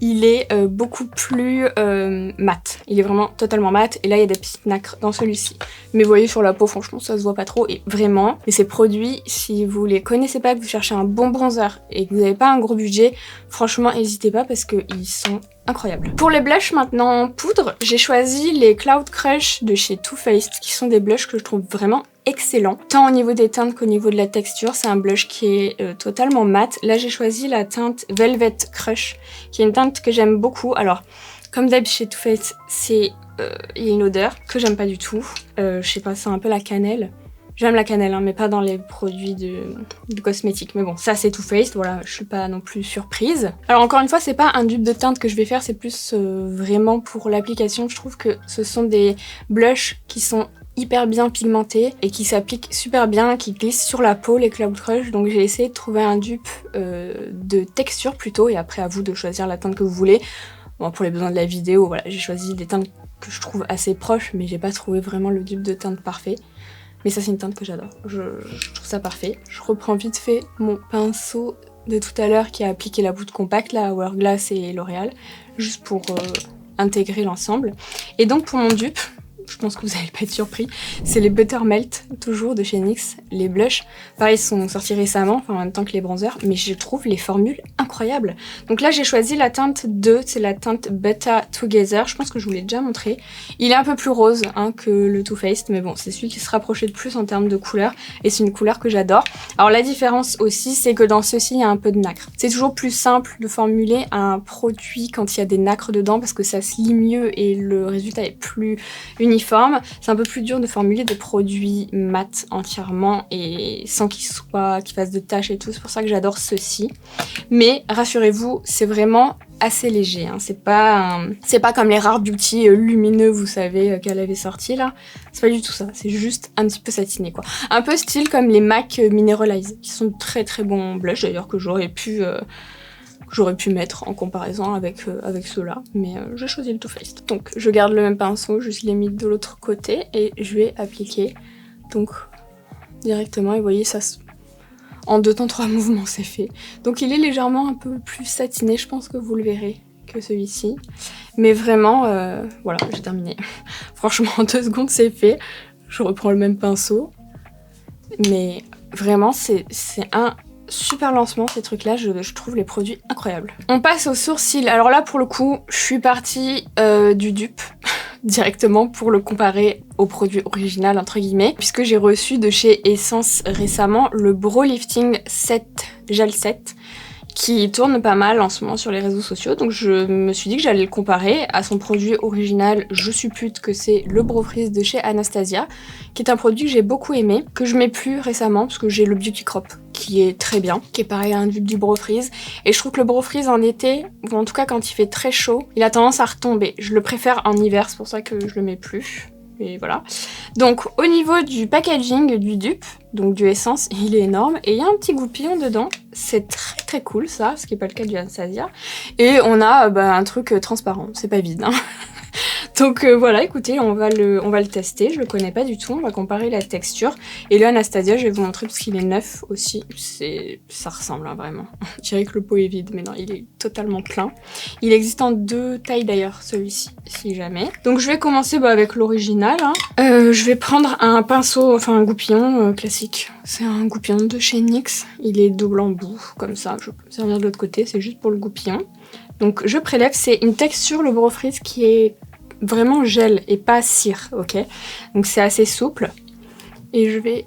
il est beaucoup plus mat. Il est vraiment totalement mat. Et là, il y a des petites nacres dans celui-ci. Mais vous voyez, sur la peau, franchement, ça se voit pas trop. Et vraiment, mais ces produits, si vous les connaissez pas, que vous cherchez un bon bronzer et que vous n'avez pas un gros budget, franchement, n'hésitez pas parce qu'ils sont incroyables. Pour les blushs maintenant en poudre, j'ai choisi les Cloud Crush de chez Too Faced, qui sont des blushs que je trouve vraiment excellent, tant au niveau des teintes qu'au niveau de la texture. C'est un blush qui est totalement mat. Là j'ai choisi la teinte Velvet Crush, qui est une teinte que j'aime beaucoup. Alors comme d'hab chez Too Faced, il y a une odeur que j'aime pas du tout. Je sais pas, c'est un peu la cannelle. J'aime la cannelle, hein, mais pas dans les produits de cosmétiques. Mais bon, ça c'est Too Faced, voilà, je suis pas non plus surprise. Alors encore une fois, c'est pas un dupe de teinte que je vais faire, c'est plus vraiment pour l'application. Je trouve que ce sont des blushs qui sont hyper bien pigmenté et qui s'applique super bien, qui glisse sur la peau, les Cloud Crush. Donc j'ai essayé de trouver un dupe de texture plutôt, et après à vous de choisir la teinte que vous voulez. Bon, pour les besoins de la vidéo, voilà, j'ai choisi des teintes que je trouve assez proches, mais j'ai pas trouvé vraiment le dupe de teinte parfait. Mais ça, c'est une teinte que j'adore, je trouve ça parfait. Je reprends vite fait mon pinceau de tout à l'heure qui a appliqué la poudre compacte, là, Hourglass et L'Oréal, juste pour intégrer l'ensemble. Et donc pour mon dupe, je pense que vous n'allez pas être surpris, c'est les Buttermelt, toujours de chez NYX, les blushs. Pareil, ils sont sortis récemment, enfin en même temps que les bronzers, mais je trouve les formules incroyables. Donc là, j'ai choisi la teinte 2, c'est la teinte Better Together, je pense que je vous l'ai déjà montré. Il est un peu plus rose hein, que le Too Faced, mais bon, c'est celui qui se rapprochait le plus en termes de couleur, et c'est une couleur que j'adore. Alors la différence aussi, c'est que dans ceci, il y a un peu de nacre. C'est toujours plus simple de formuler un produit quand il y a des nacres dedans, parce que ça se lit mieux et le résultat est plus uniforme. C'est un peu plus dur de formuler des produits mat entièrement et sans qu'ils fassent de taches et tout. C'est pour ça que j'adore ceci. Mais rassurez-vous, c'est vraiment assez léger. Hein. C'est pas comme les Rare Beauty lumineux, vous savez, qu'elle avait sorti là. C'est pas du tout ça. C'est juste un petit peu satiné quoi. Un peu style comme les MAC Mineralize, qui sont très très bons blush d'ailleurs que j'aurais pu mettre en comparaison avec ceux-là, mais j'ai choisi le Too Faced. Donc je garde le même pinceau, je l'ai mis de l'autre côté et je vais appliquer donc directement et vous voyez ça en 2 temps 3 mouvements c'est fait. Donc il est légèrement un peu plus satiné, je pense que vous le verrez que celui-ci, mais vraiment voilà, j'ai terminé. Franchement en 2 secondes c'est fait, je reprends le même pinceau, mais vraiment c'est un super lancement ces trucs là, je trouve les produits incroyables. On passe aux sourcils. Alors là pour le coup je suis partie du dupe directement pour le comparer au produit original entre guillemets, puisque j'ai reçu de chez Essence récemment le Brow Lifting Gel Set qui tourne pas mal en ce moment sur les réseaux sociaux, donc je me suis dit que j'allais le comparer à son produit original. Je suppute que c'est le Brow Freeze de chez Anastasia, qui est un produit que j'ai beaucoup aimé, que je mets plus récemment parce que j'ai le Beauty Crop qui est très bien, qui est pareil à un dupe du Brow Freeze, et je trouve que le Brow Freeze en été, ou en tout cas quand il fait très chaud, il a tendance à retomber. Je le préfère en hiver, c'est pour ça que je le mets plus. Et voilà. Donc au niveau du packaging du dupe, donc du Essence, il est énorme et il y a un petit goupillon dedans. C'est très très cool ça, ce qui n'est pas le cas du Anastasia. Et on a un truc transparent, c'est pas vide. Hein. Donc voilà, écoutez, on va le tester, je le connais pas du tout, on va comparer la texture. Et le Anastasia, je vais vous montrer parce qu'il est neuf aussi, ça ressemble hein, vraiment. Je dirais que le pot est vide, mais non, il est totalement plein. Il existe en 2 tailles d'ailleurs, celui-ci, si jamais. Donc je vais commencer avec l'original. Hein. Je vais prendre un pinceau, enfin un goupillon classique. C'est un goupillon de chez NYX, il est double embout, comme ça, je peux me servir de l'autre côté, c'est juste pour le goupillon. Donc je prélève, c'est une texture, le Brow Freeze, qui est vraiment gel et pas cire, ok? Donc c'est assez souple. Et je vais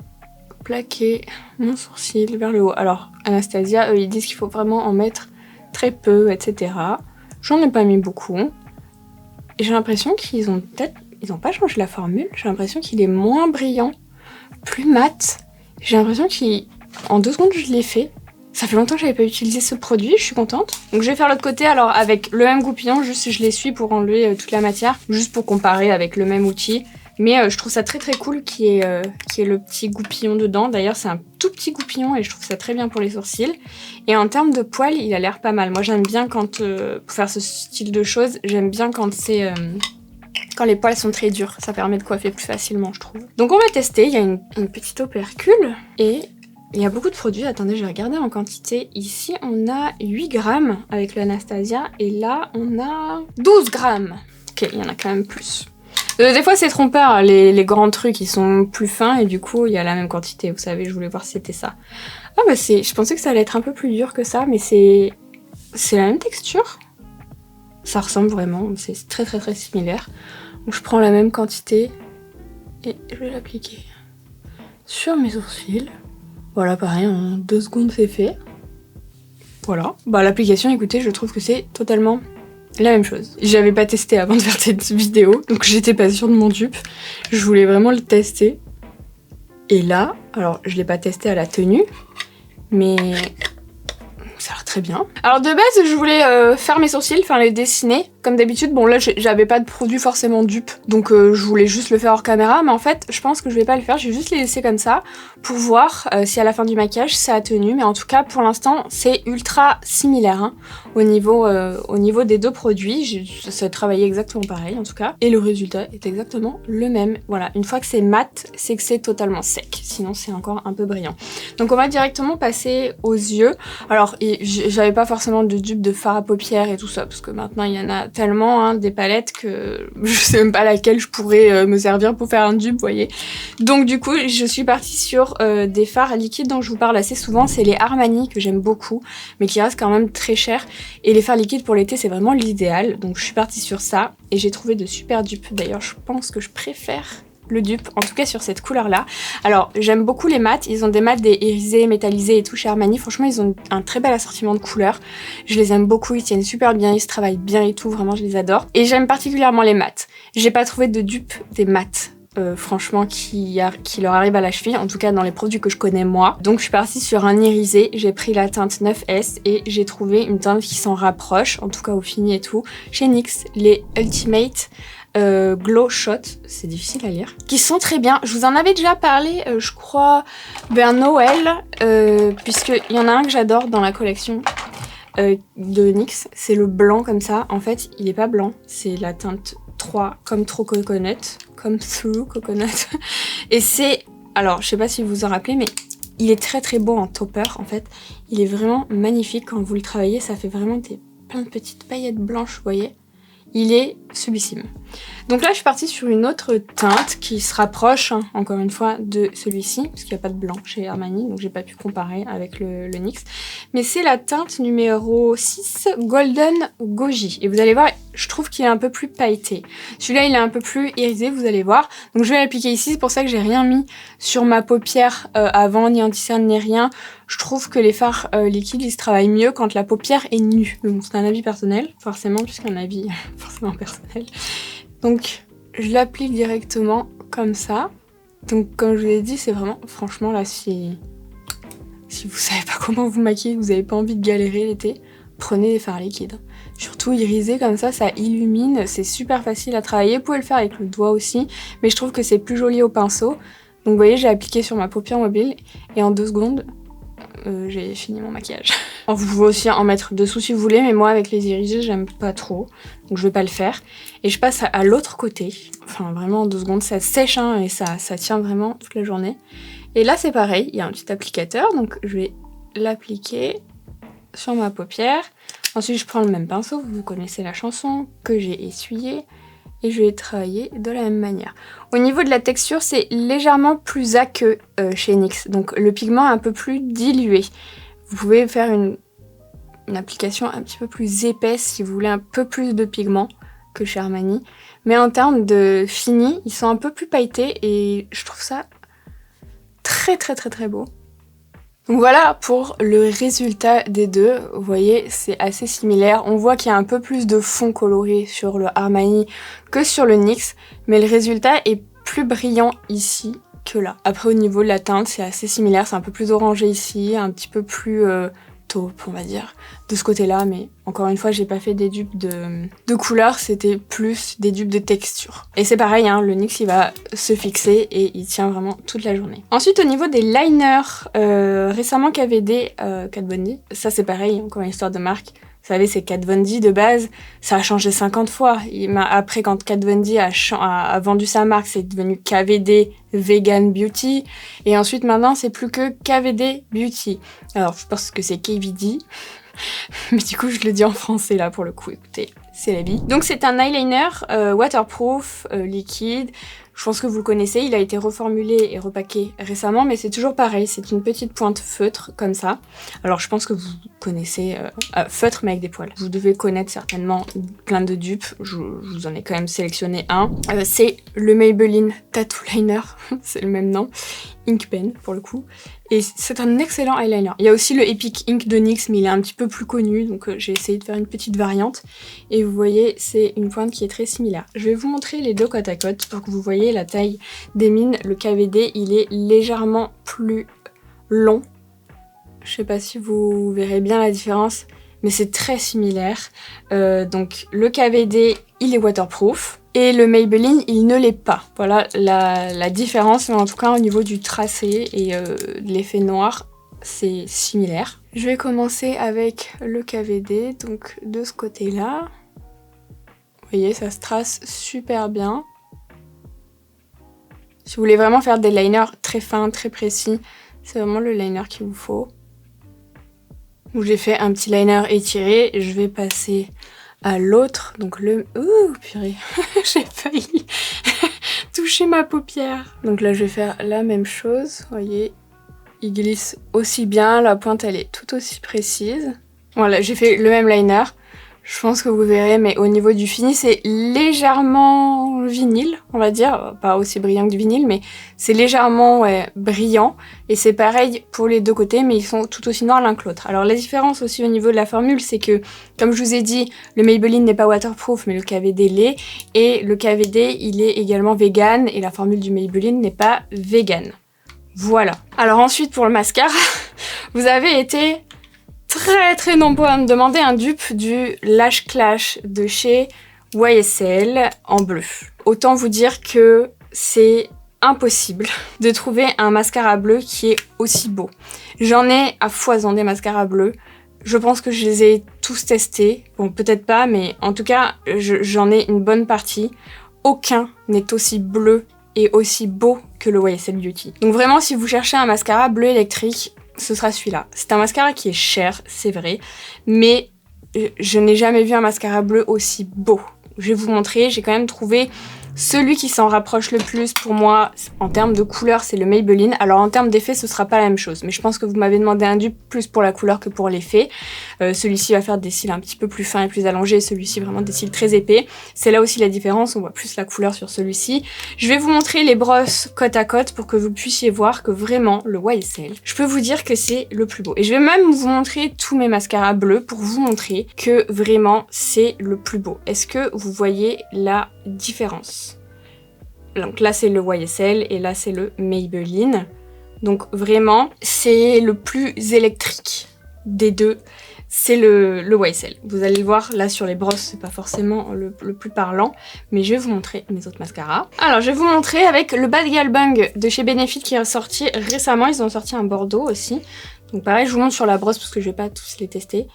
plaquer mon sourcil vers le haut. Alors Anastasia, eux, ils disent qu'il faut vraiment en mettre très peu, etc. J'en ai pas mis beaucoup. Et j'ai l'impression qu'ils ont pas changé la formule. J'ai l'impression qu'il est moins brillant, plus mat. J'ai l'impression qu'en 2 secondes je l'ai fait. Ça fait longtemps que j'avais pas utilisé ce produit, je suis contente. Donc je vais faire l'autre côté, alors avec le même goupillon, juste je l'essuie pour enlever toute la matière, juste pour comparer avec le même outil. Mais je trouve ça très très cool qu'il y ait le petit goupillon dedans. D'ailleurs c'est un tout petit goupillon et je trouve ça très bien pour les sourcils. Et en termes de poils, il a l'air pas mal. Moi j'aime bien quand, pour faire ce style de choses, j'aime bien quand c'est... quand les poils sont très durs, ça permet de coiffer plus facilement je trouve. Donc on va tester, il y a une petite opercule et... il y a beaucoup de produits, attendez, je vais regarder en quantité. Ici, on a 8 grammes avec l'Anastasia et là, on a 12 grammes. Ok, il y en a quand même plus. Des fois, c'est trompeur, les grands trucs, ils sont plus fins et du coup, il y a la même quantité. Vous savez, je voulais voir si c'était ça. Ah bah je pensais que ça allait être un peu plus dur que ça, mais c'est la même texture. Ça ressemble vraiment, c'est très très très similaire. Donc je prends la même quantité et je vais l'appliquer sur mes sourcils. Voilà, pareil, en 2 secondes c'est fait. Voilà. L'application, écoutez, je trouve que c'est totalement la même chose. J'avais pas testé avant de faire cette vidéo, donc j'étais pas sûre de mon dupe. Je voulais vraiment le tester. Et là, alors je l'ai pas testé à la tenue, mais ça a l'air très bien. Alors de base, je voulais faire mes sourcils, enfin les dessiner Comme d'habitude, bon là j'avais pas de produit forcément dupe, donc je voulais juste le faire hors caméra, mais en fait je pense que je vais pas le faire, je vais juste les laisser comme ça pour voir si à la fin du maquillage ça a tenu, mais en tout cas pour l'instant c'est ultra similaire hein, au niveau des deux produits, ça a travaillé exactement pareil en tout cas, et le résultat est exactement le même. Voilà, une fois que c'est mat, c'est que c'est totalement sec, sinon c'est encore un peu brillant. Donc on va directement passer aux yeux. Alors j'avais pas forcément de dupe de fard à paupières et tout ça, parce que maintenant il y en a tellement hein, des palettes que je sais même pas laquelle je pourrais me servir pour faire un dupe, vous voyez. Donc du coup je suis partie sur des fards liquides dont je vous parle assez souvent, c'est les Armani que j'aime beaucoup, mais qui restent quand même très chers. Et les fards liquides pour l'été c'est vraiment l'idéal, donc je suis partie sur ça et j'ai trouvé de super dupes. D'ailleurs je pense que je préfère le dupe, en tout cas sur cette couleur là. Alors j'aime beaucoup les mats, ils ont des mats, des irisés, métallisés et tout chez Armani, franchement ils ont un très bel assortiment de couleurs, je les aime beaucoup, ils tiennent super bien, ils se travaillent bien et tout, vraiment je les adore. Et j'aime particulièrement les mats, j'ai pas trouvé de dupe des mats. Franchement qui leur arrive à la cheville, en tout cas dans les produits que je connais moi. Donc je suis partie sur un irisé, j'ai pris la teinte 9S et j'ai trouvé une teinte qui s'en rapproche, en tout cas au fini et tout, chez NYX, les Ultimate Glow Shot, c'est difficile à lire, qui sont très bien. Je vous en avais déjà parlé, je crois, vers Noël, puisqu'il y en a un que j'adore dans la collection de NYX, c'est le blanc comme ça. En fait, il est pas blanc, c'est la teinte 3, comme True Coconut, comme Through Coconut. Et c'est, alors je sais pas si vous vous en rappelez, mais il est très très beau en topper en fait. Il est vraiment magnifique quand vous le travaillez, ça fait vraiment plein de petites paillettes blanches, vous voyez. Il est subissime. Donc là je suis partie sur une autre teinte qui se rapproche hein, encore une fois de celui-ci, parce qu'il n'y a pas de blanc chez Armani, donc j'ai pas pu comparer avec le NYX. Mais c'est la teinte numéro 6 Golden Goji. Et vous allez voir, je trouve qu'il est un peu plus pailleté. Celui-là il est un peu plus irisé, vous allez voir. Donc je vais l'appliquer ici, c'est pour ça que j'ai rien mis sur ma paupière avant, ni anti-cerne ni rien. Je trouve que les fards liquides ils se travaillent mieux quand la paupière est nue. Donc c'est un avis personnel, forcément, puisqu'un avis forcément personnel. Donc je l'applique directement comme ça. Donc comme je vous l'ai dit, c'est vraiment, franchement là, si vous savez pas comment vous maquiller, vous avez pas envie de galérer l'été, prenez des fards liquides. Surtout irisé comme ça illumine, c'est super facile à travailler. Vous pouvez le faire avec le doigt aussi, mais je trouve que c'est plus joli au pinceau. Donc vous voyez, j'ai appliqué sur ma paupière mobile et en 2 secondes, j'ai fini mon maquillage. Alors, vous pouvez aussi en mettre dessous si vous voulez, mais moi avec les irisés j'aime pas trop, donc je vais pas le faire. Et je passe à l'autre côté, enfin vraiment en 2 secondes, ça sèche hein, et ça tient vraiment toute la journée. Et là c'est pareil, il y a un petit applicateur, donc je vais l'appliquer sur ma paupière. Ensuite je prends le même pinceau, vous connaissez la chanson, que j'ai essuyé. Et je vais travailler de la même manière. Au niveau de la texture, c'est légèrement plus aqueux chez NYX. Donc le pigment est un peu plus dilué. Vous pouvez faire une application un petit peu plus épaisse si vous voulez un peu plus de pigment que chez Armani. Mais en termes de fini, ils sont un peu plus pailletés et je trouve ça très très très très beau. Donc voilà pour le résultat des deux, vous voyez c'est assez similaire, on voit qu'il y a un peu plus de fond coloré sur le Armani que sur le NYX, mais le résultat est plus brillant ici que là. Après au niveau de la teinte c'est assez similaire, c'est un peu plus orangé ici, un petit peu plus taupe on va dire, de ce côté là, mais encore une fois j'ai pas fait des dupes de couleurs, c'était plus des dupes de texture. Et c'est pareil, hein, le NYX il va se fixer et il tient vraiment toute la journée. Ensuite au niveau des liners, récemment KVD, Kat Von D, ça c'est pareil, encore une histoire de marque. Vous savez, c'est Kat Von D de base, ça a changé 50 fois. Après, quand Kat Von D a vendu sa marque, c'est devenu KVD Vegan Beauty. Et ensuite, maintenant, c'est plus que KVD Beauty. Alors, je pense que c'est KVD. Mais du coup, je le dis en français là pour le coup, écoutez, c'est la vie. Donc, c'est un eyeliner waterproof, liquide. Je pense que vous le connaissez, il a été reformulé et repaqué récemment, mais c'est toujours pareil, c'est une petite pointe feutre, comme ça. Alors je pense que vous connaissez feutre, mais avec des poils. Vous devez connaître certainement plein de dupes, je vous en ai quand même sélectionné un. C'est le Maybelline Tattoo Liner, c'est le même nom, Ink Pen pour le coup. Et c'est un excellent eyeliner. Il y a aussi le Epic Ink de NYX, mais il est un petit peu plus connu, donc j'ai essayé de faire une petite variante. Et vous voyez, c'est une pointe qui est très similaire. Je vais vous montrer les deux côte à côte pour que vous voyez la taille des mines. Le KVD, il est légèrement plus long. Je sais pas si vous verrez bien la différence, mais c'est très similaire. Donc le KVD, il est waterproof. Et le Maybelline, il ne l'est pas. Voilà la différence, mais en tout cas au niveau du tracé et de l'effet noir, c'est similaire. Je vais commencer avec le KVD, donc de ce côté-là. Vous voyez, ça se trace super bien. Si vous voulez vraiment faire des liners très fins, très précis, c'est vraiment le liner qu'il vous faut. Donc j'ai fait un petit liner étiré, je vais passer à l'autre, donc le... Ouh, purée, j'ai failli toucher ma paupière. Donc là, je vais faire la même chose, vous voyez, il glisse aussi bien, la pointe, elle est tout aussi précise. Voilà, j'ai fait le même liner, je pense que vous verrez, mais au niveau du fini, c'est légèrement vinyle, on va dire, pas aussi brillant que du vinyle, mais c'est légèrement brillant, et c'est pareil pour les deux côtés, mais ils sont tout aussi noirs l'un que l'autre. Alors la différence aussi au niveau de la formule, c'est que, comme je vous ai dit, le Maybelline n'est pas waterproof, mais le KVD l'est, et le KVD, il est également vegan, et la formule du Maybelline n'est pas vegan. Voilà. Alors ensuite, pour le mascara, vous avez été très nombreux à me demander un dupe du Lash Clash de chez YSL en bleu. Autant vous dire que c'est impossible de trouver un mascara bleu qui est aussi beau. J'en ai à foison des mascaras bleus. Je pense que je les ai tous testés. Bon, peut-être pas, mais en tout cas, j'en ai une bonne partie. Aucun n'est aussi bleu et aussi beau que le YSL Beauty. Donc vraiment, si vous cherchez un mascara bleu électrique, ce sera celui-là. C'est un mascara qui est cher, c'est vrai, mais je n'ai jamais vu un mascara bleu aussi beau. Je vais vous montrer, j'ai quand même trouvé celui qui s'en rapproche le plus pour moi en termes de couleur, c'est le Maybelline. Alors en termes d'effet, ce sera pas la même chose, mais je pense que vous m'avez demandé un dupe plus pour la couleur que pour l'effet. Celui-ci va faire des cils un petit peu plus fins et plus allongés, celui-ci vraiment des cils très épais. C'est là aussi la différence, on voit plus la couleur sur celui-ci. Je vais vous montrer les brosses côte à côte pour que vous puissiez voir que vraiment le YSL, je peux vous dire que c'est le plus beau. Et je vais même vous montrer tous mes mascaras bleus pour vous montrer que vraiment c'est le plus beau. Est-ce que vous voyez la différence ? Donc là c'est le YSL et là c'est le Maybelline. Donc vraiment c'est le plus électrique des deux, c'est le YSL. Vous allez le voir là sur les brosses, c'est pas forcément le plus parlant, mais je vais vous montrer mes autres mascaras. Alors je vais vous montrer avec le Bad Gal Bang de chez Benefit qui est sorti récemment, ils ont sorti un Bordeaux aussi. Donc pareil, je vous montre sur la brosse parce que je vais pas tous les tester.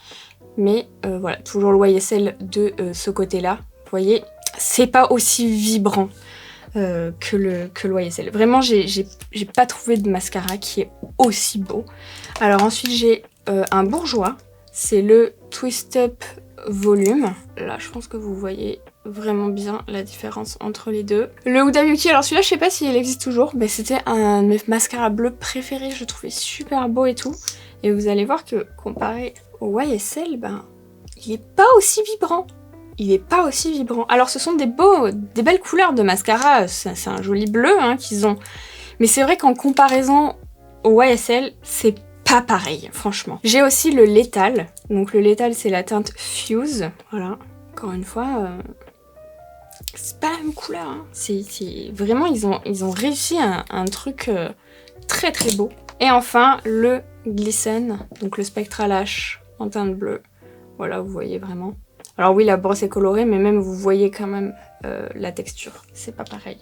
Mais voilà, toujours le YSL de ce côté-là. Vous voyez, c'est pas aussi vibrant que le YSL. Vraiment, j'ai pas trouvé de mascara qui est aussi beau. Alors ensuite, j'ai un bourgeois. C'est le Twist Up Volume. Là, je pense que vous voyez vraiment bien la différence entre les deux. Le Huda Beauty, alors celui-là, je sais pas s'il existe toujours, mais c'était un de mes mascaras bleus préférés. Je le trouvais super beau et tout. Et vous allez voir que comparé au YSL, ben, il est pas aussi vibrant. Il est pas aussi vibrant. Alors ce sont des belles couleurs de mascara, c'est un joli bleu hein, qu'ils ont. Mais c'est vrai qu'en comparaison au YSL, c'est pas pareil, franchement. J'ai aussi le Lethal. Donc le Lethal, c'est la teinte Fuse. Voilà, encore une fois, c'est pas la même couleur. Hein. C'est vraiment, ils ont réussi un truc très beau. Et enfin, le Glisten, donc le Spectra Lash en teinte bleue. Voilà, vous voyez vraiment. Alors oui, la brosse est colorée, mais même vous voyez quand même la texture. C'est pas pareil.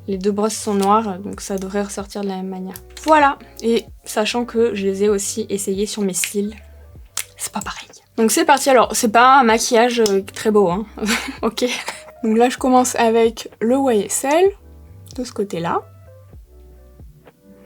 Les deux brosses sont noires, donc ça devrait ressortir de la même manière. Voilà, et sachant que je les ai aussi essayées sur mes cils, c'est pas pareil. Donc c'est parti, alors c'est pas un maquillage très beau, hein. Ok. Donc là je commence avec le YSL, de ce côté-là.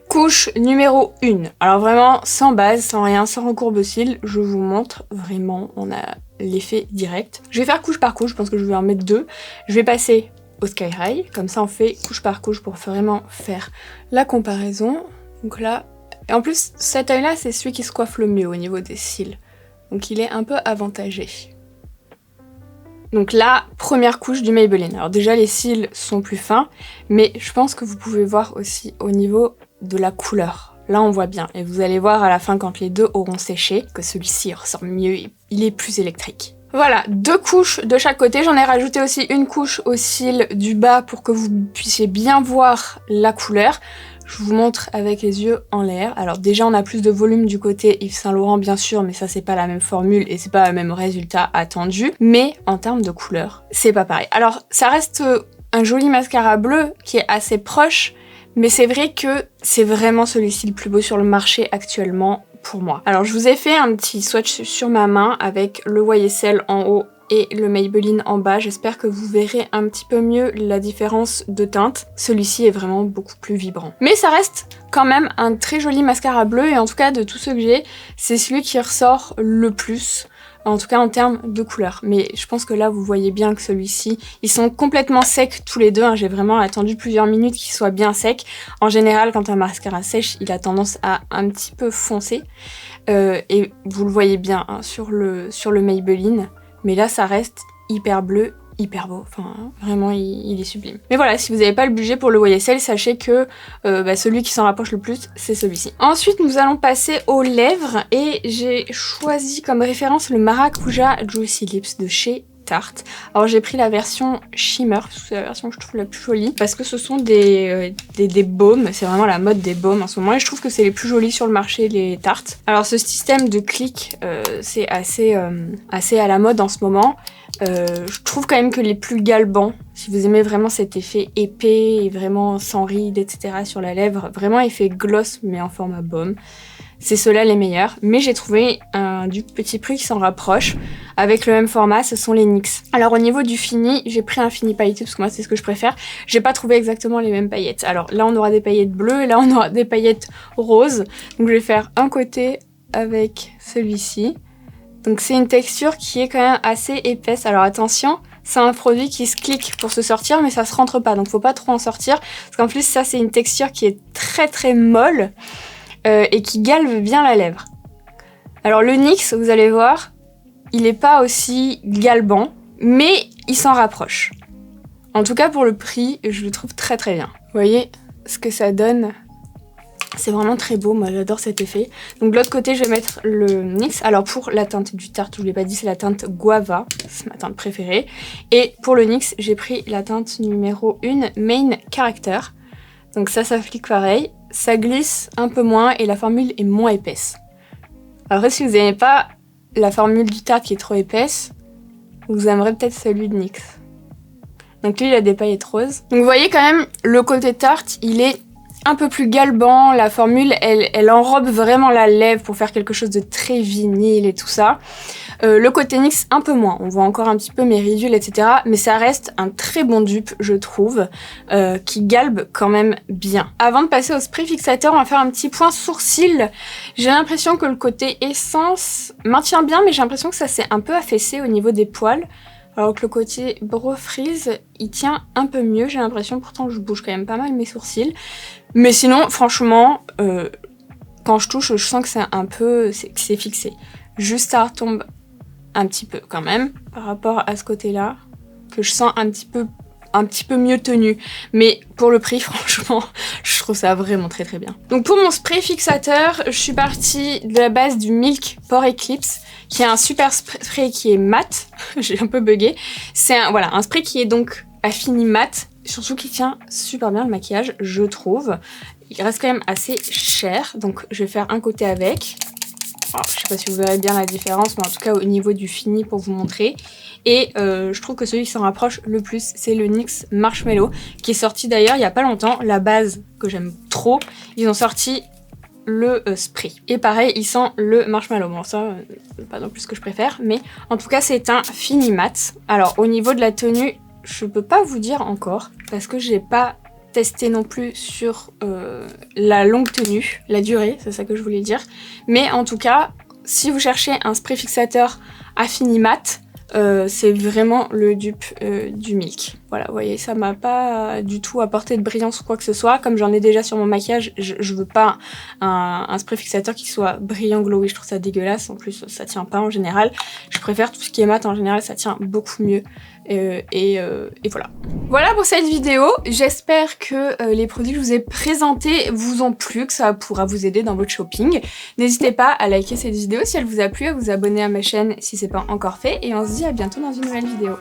Couche numéro 1. Alors vraiment, sans base, sans rien, sans recourbe-cils, je vous montre, vraiment, on a l'effet direct. Je vais faire couche par couche, je pense que je vais en mettre 2. Je vais passer au Sky High, comme ça on fait couche par couche pour vraiment faire la comparaison. Donc là, et en plus cet œil là c'est celui qui se coiffe le mieux au niveau des cils, donc il est un peu avantagé. Donc là, première couche du Maybelline. Alors déjà les cils sont plus fins, mais je pense que vous pouvez voir aussi au niveau de la couleur. Là on voit bien, et vous allez voir à la fin quand les deux auront séché, que celui-ci ressort mieux, il est plus électrique. Voilà, 2 couches de chaque côté. J'en ai rajouté aussi une couche au cil du bas pour que vous puissiez bien voir la couleur. Je vous montre avec les yeux en l'air. Alors déjà on a plus de volume du côté Yves Saint Laurent bien sûr, mais ça c'est pas la même formule et c'est pas le même résultat attendu. Mais en termes de couleur, c'est pas pareil. Alors ça reste un joli mascara bleu qui est assez proche, mais c'est vrai que c'est vraiment celui-ci le plus beau sur le marché actuellement pour moi. Alors je vous ai fait un petit swatch sur ma main avec le YSL en haut et le Maybelline en bas. J'espère que vous verrez un petit peu mieux la différence de teinte. Celui-ci est vraiment beaucoup plus vibrant. Mais ça reste quand même un très joli mascara bleu et en tout cas de tous ceux que j'ai, c'est celui qui ressort le plus. En tout cas en termes de couleur. Mais je pense que là vous voyez bien que celui-ci, ils sont complètement secs tous les deux. Hein. J'ai vraiment attendu plusieurs minutes qu'ils soient bien secs. En général quand un mascara sèche, il a tendance à un petit peu foncer. Et vous le voyez bien hein, sur le Maybelline. Mais là ça reste hyper bleu, hyper beau, enfin vraiment il est sublime. Mais voilà, si vous n'avez pas le budget pour le YSL, sachez que celui qui s'en rapproche le plus, c'est celui-ci. Ensuite nous allons passer aux lèvres et j'ai choisi comme référence le Maracuja Juicy Lips de chez Tarte. Alors j'ai pris la version Shimmer, parce que c'est la version que je trouve la plus jolie, parce que ce sont des baumes, c'est vraiment la mode des baumes en ce moment, et je trouve que c'est les plus jolis sur le marché, les Tarte. Alors ce système de clic, c'est assez à la mode en ce moment. Je trouve quand même que les plus galbants, si vous aimez vraiment cet effet épais et vraiment sans rides, etc. sur la lèvre, vraiment effet gloss mais en format baume, c'est ceux-là les meilleurs. Mais j'ai trouvé un du petit prix qui s'en rapproche avec le même format, ce sont les NYX. Alors au niveau du fini, j'ai pris un fini pailleté parce que moi c'est ce que je préfère. J'ai pas trouvé exactement les mêmes paillettes. Alors là on aura des paillettes bleues et là on aura des paillettes roses. Donc je vais faire un côté avec celui-ci. Donc c'est une texture qui est quand même assez épaisse. Alors attention, c'est un produit qui se clique pour se sortir mais ça se rentre pas. Donc faut pas trop en sortir. Parce qu'en plus ça c'est une texture qui est très très molle et qui galve bien la lèvre. Alors le NYX, vous allez voir, il est pas aussi galbant, mais il s'en rapproche. En tout cas pour le prix, je le trouve très très bien. Vous voyez ce que ça donne? C'est vraiment très beau, moi j'adore cet effet. Donc de l'autre côté je vais mettre le NYX. Alors pour la teinte du Tarte, je vous l'ai pas dit, c'est la teinte Guava, c'est ma teinte préférée. Et pour le NYX, j'ai pris la teinte numéro 1, Main Character. Donc ça s'applique pareil, ça glisse un peu moins et la formule est moins épaisse. Après si vous n'aimez pas la formule du Tarte qui est trop épaisse, vous aimerez peut-être celui de NYX. Donc lui il a des paillettes roses. Donc vous voyez quand même le côté Tarte, il est un peu plus galbant, la formule elle enrobe vraiment la lèvre pour faire quelque chose de très vinyle et tout ça. Le côté NYX un peu moins, on voit encore un petit peu mes ridules etc. Mais ça reste un très bon dupe je trouve, qui galbe quand même bien. Avant de passer au spray fixateur, on va faire un petit point sourcil. J'ai l'impression que le côté essence maintient bien mais j'ai l'impression que ça s'est un peu affaissé au niveau des poils. Alors que le côté Brow Freeze, il tient un peu mieux, j'ai l'impression, pourtant je bouge quand même pas mal mes sourcils. Mais sinon, franchement, quand je touche, je sens que c'est un peu, c'est fixé. Juste ça retombe un petit peu quand même, par rapport à ce côté-là, que je sens un petit peu mieux tenu. Mais pour le prix, franchement, je trouve ça vraiment très très bien. Donc pour mon spray fixateur, je suis partie de la base du Milk Pore Eclipse, qui est un super spray qui est mat. J'ai un peu bugué. C'est un spray qui est donc à fini mat, surtout qui tient super bien le maquillage, je trouve. Il reste quand même assez cher, donc je vais faire un côté avec. Alors, je sais pas si vous verrez bien la différence, mais en tout cas au niveau du fini pour vous montrer. Et je trouve que celui qui s'en rapproche le plus, c'est le NYX Marshmallow, qui est sorti d'ailleurs il y a pas longtemps. La base que j'aime trop, ils ont sorti le spray. Et pareil, il sent le marshmallow. Bon ça, pas non plus ce que je préfère, mais en tout cas c'est un fini mat. Alors au niveau de la tenue, je peux pas vous dire encore, parce que j'ai pas testé non plus sur la longue tenue, la durée, c'est ça que je voulais dire. Mais en tout cas, si vous cherchez un spray fixateur à fini mat, c'est vraiment le dupe du Milk. Voilà, vous voyez, ça m'a pas du tout apporté de brillance ou quoi que ce soit. Comme j'en ai déjà sur mon maquillage, je veux pas un spray fixateur qui soit brillant, glowy, je trouve ça dégueulasse. En plus, ça tient pas en général. Je préfère tout ce qui est mat en général, ça tient beaucoup mieux. Et voilà. Voilà pour cette vidéo. J'espère que les produits que je vous ai présentés vous ont plu, que ça pourra vous aider dans votre shopping. N'hésitez pas à liker cette vidéo si elle vous a plu, à vous abonner à ma chaîne si c'est pas encore fait. Et on se dit à bientôt dans une nouvelle vidéo.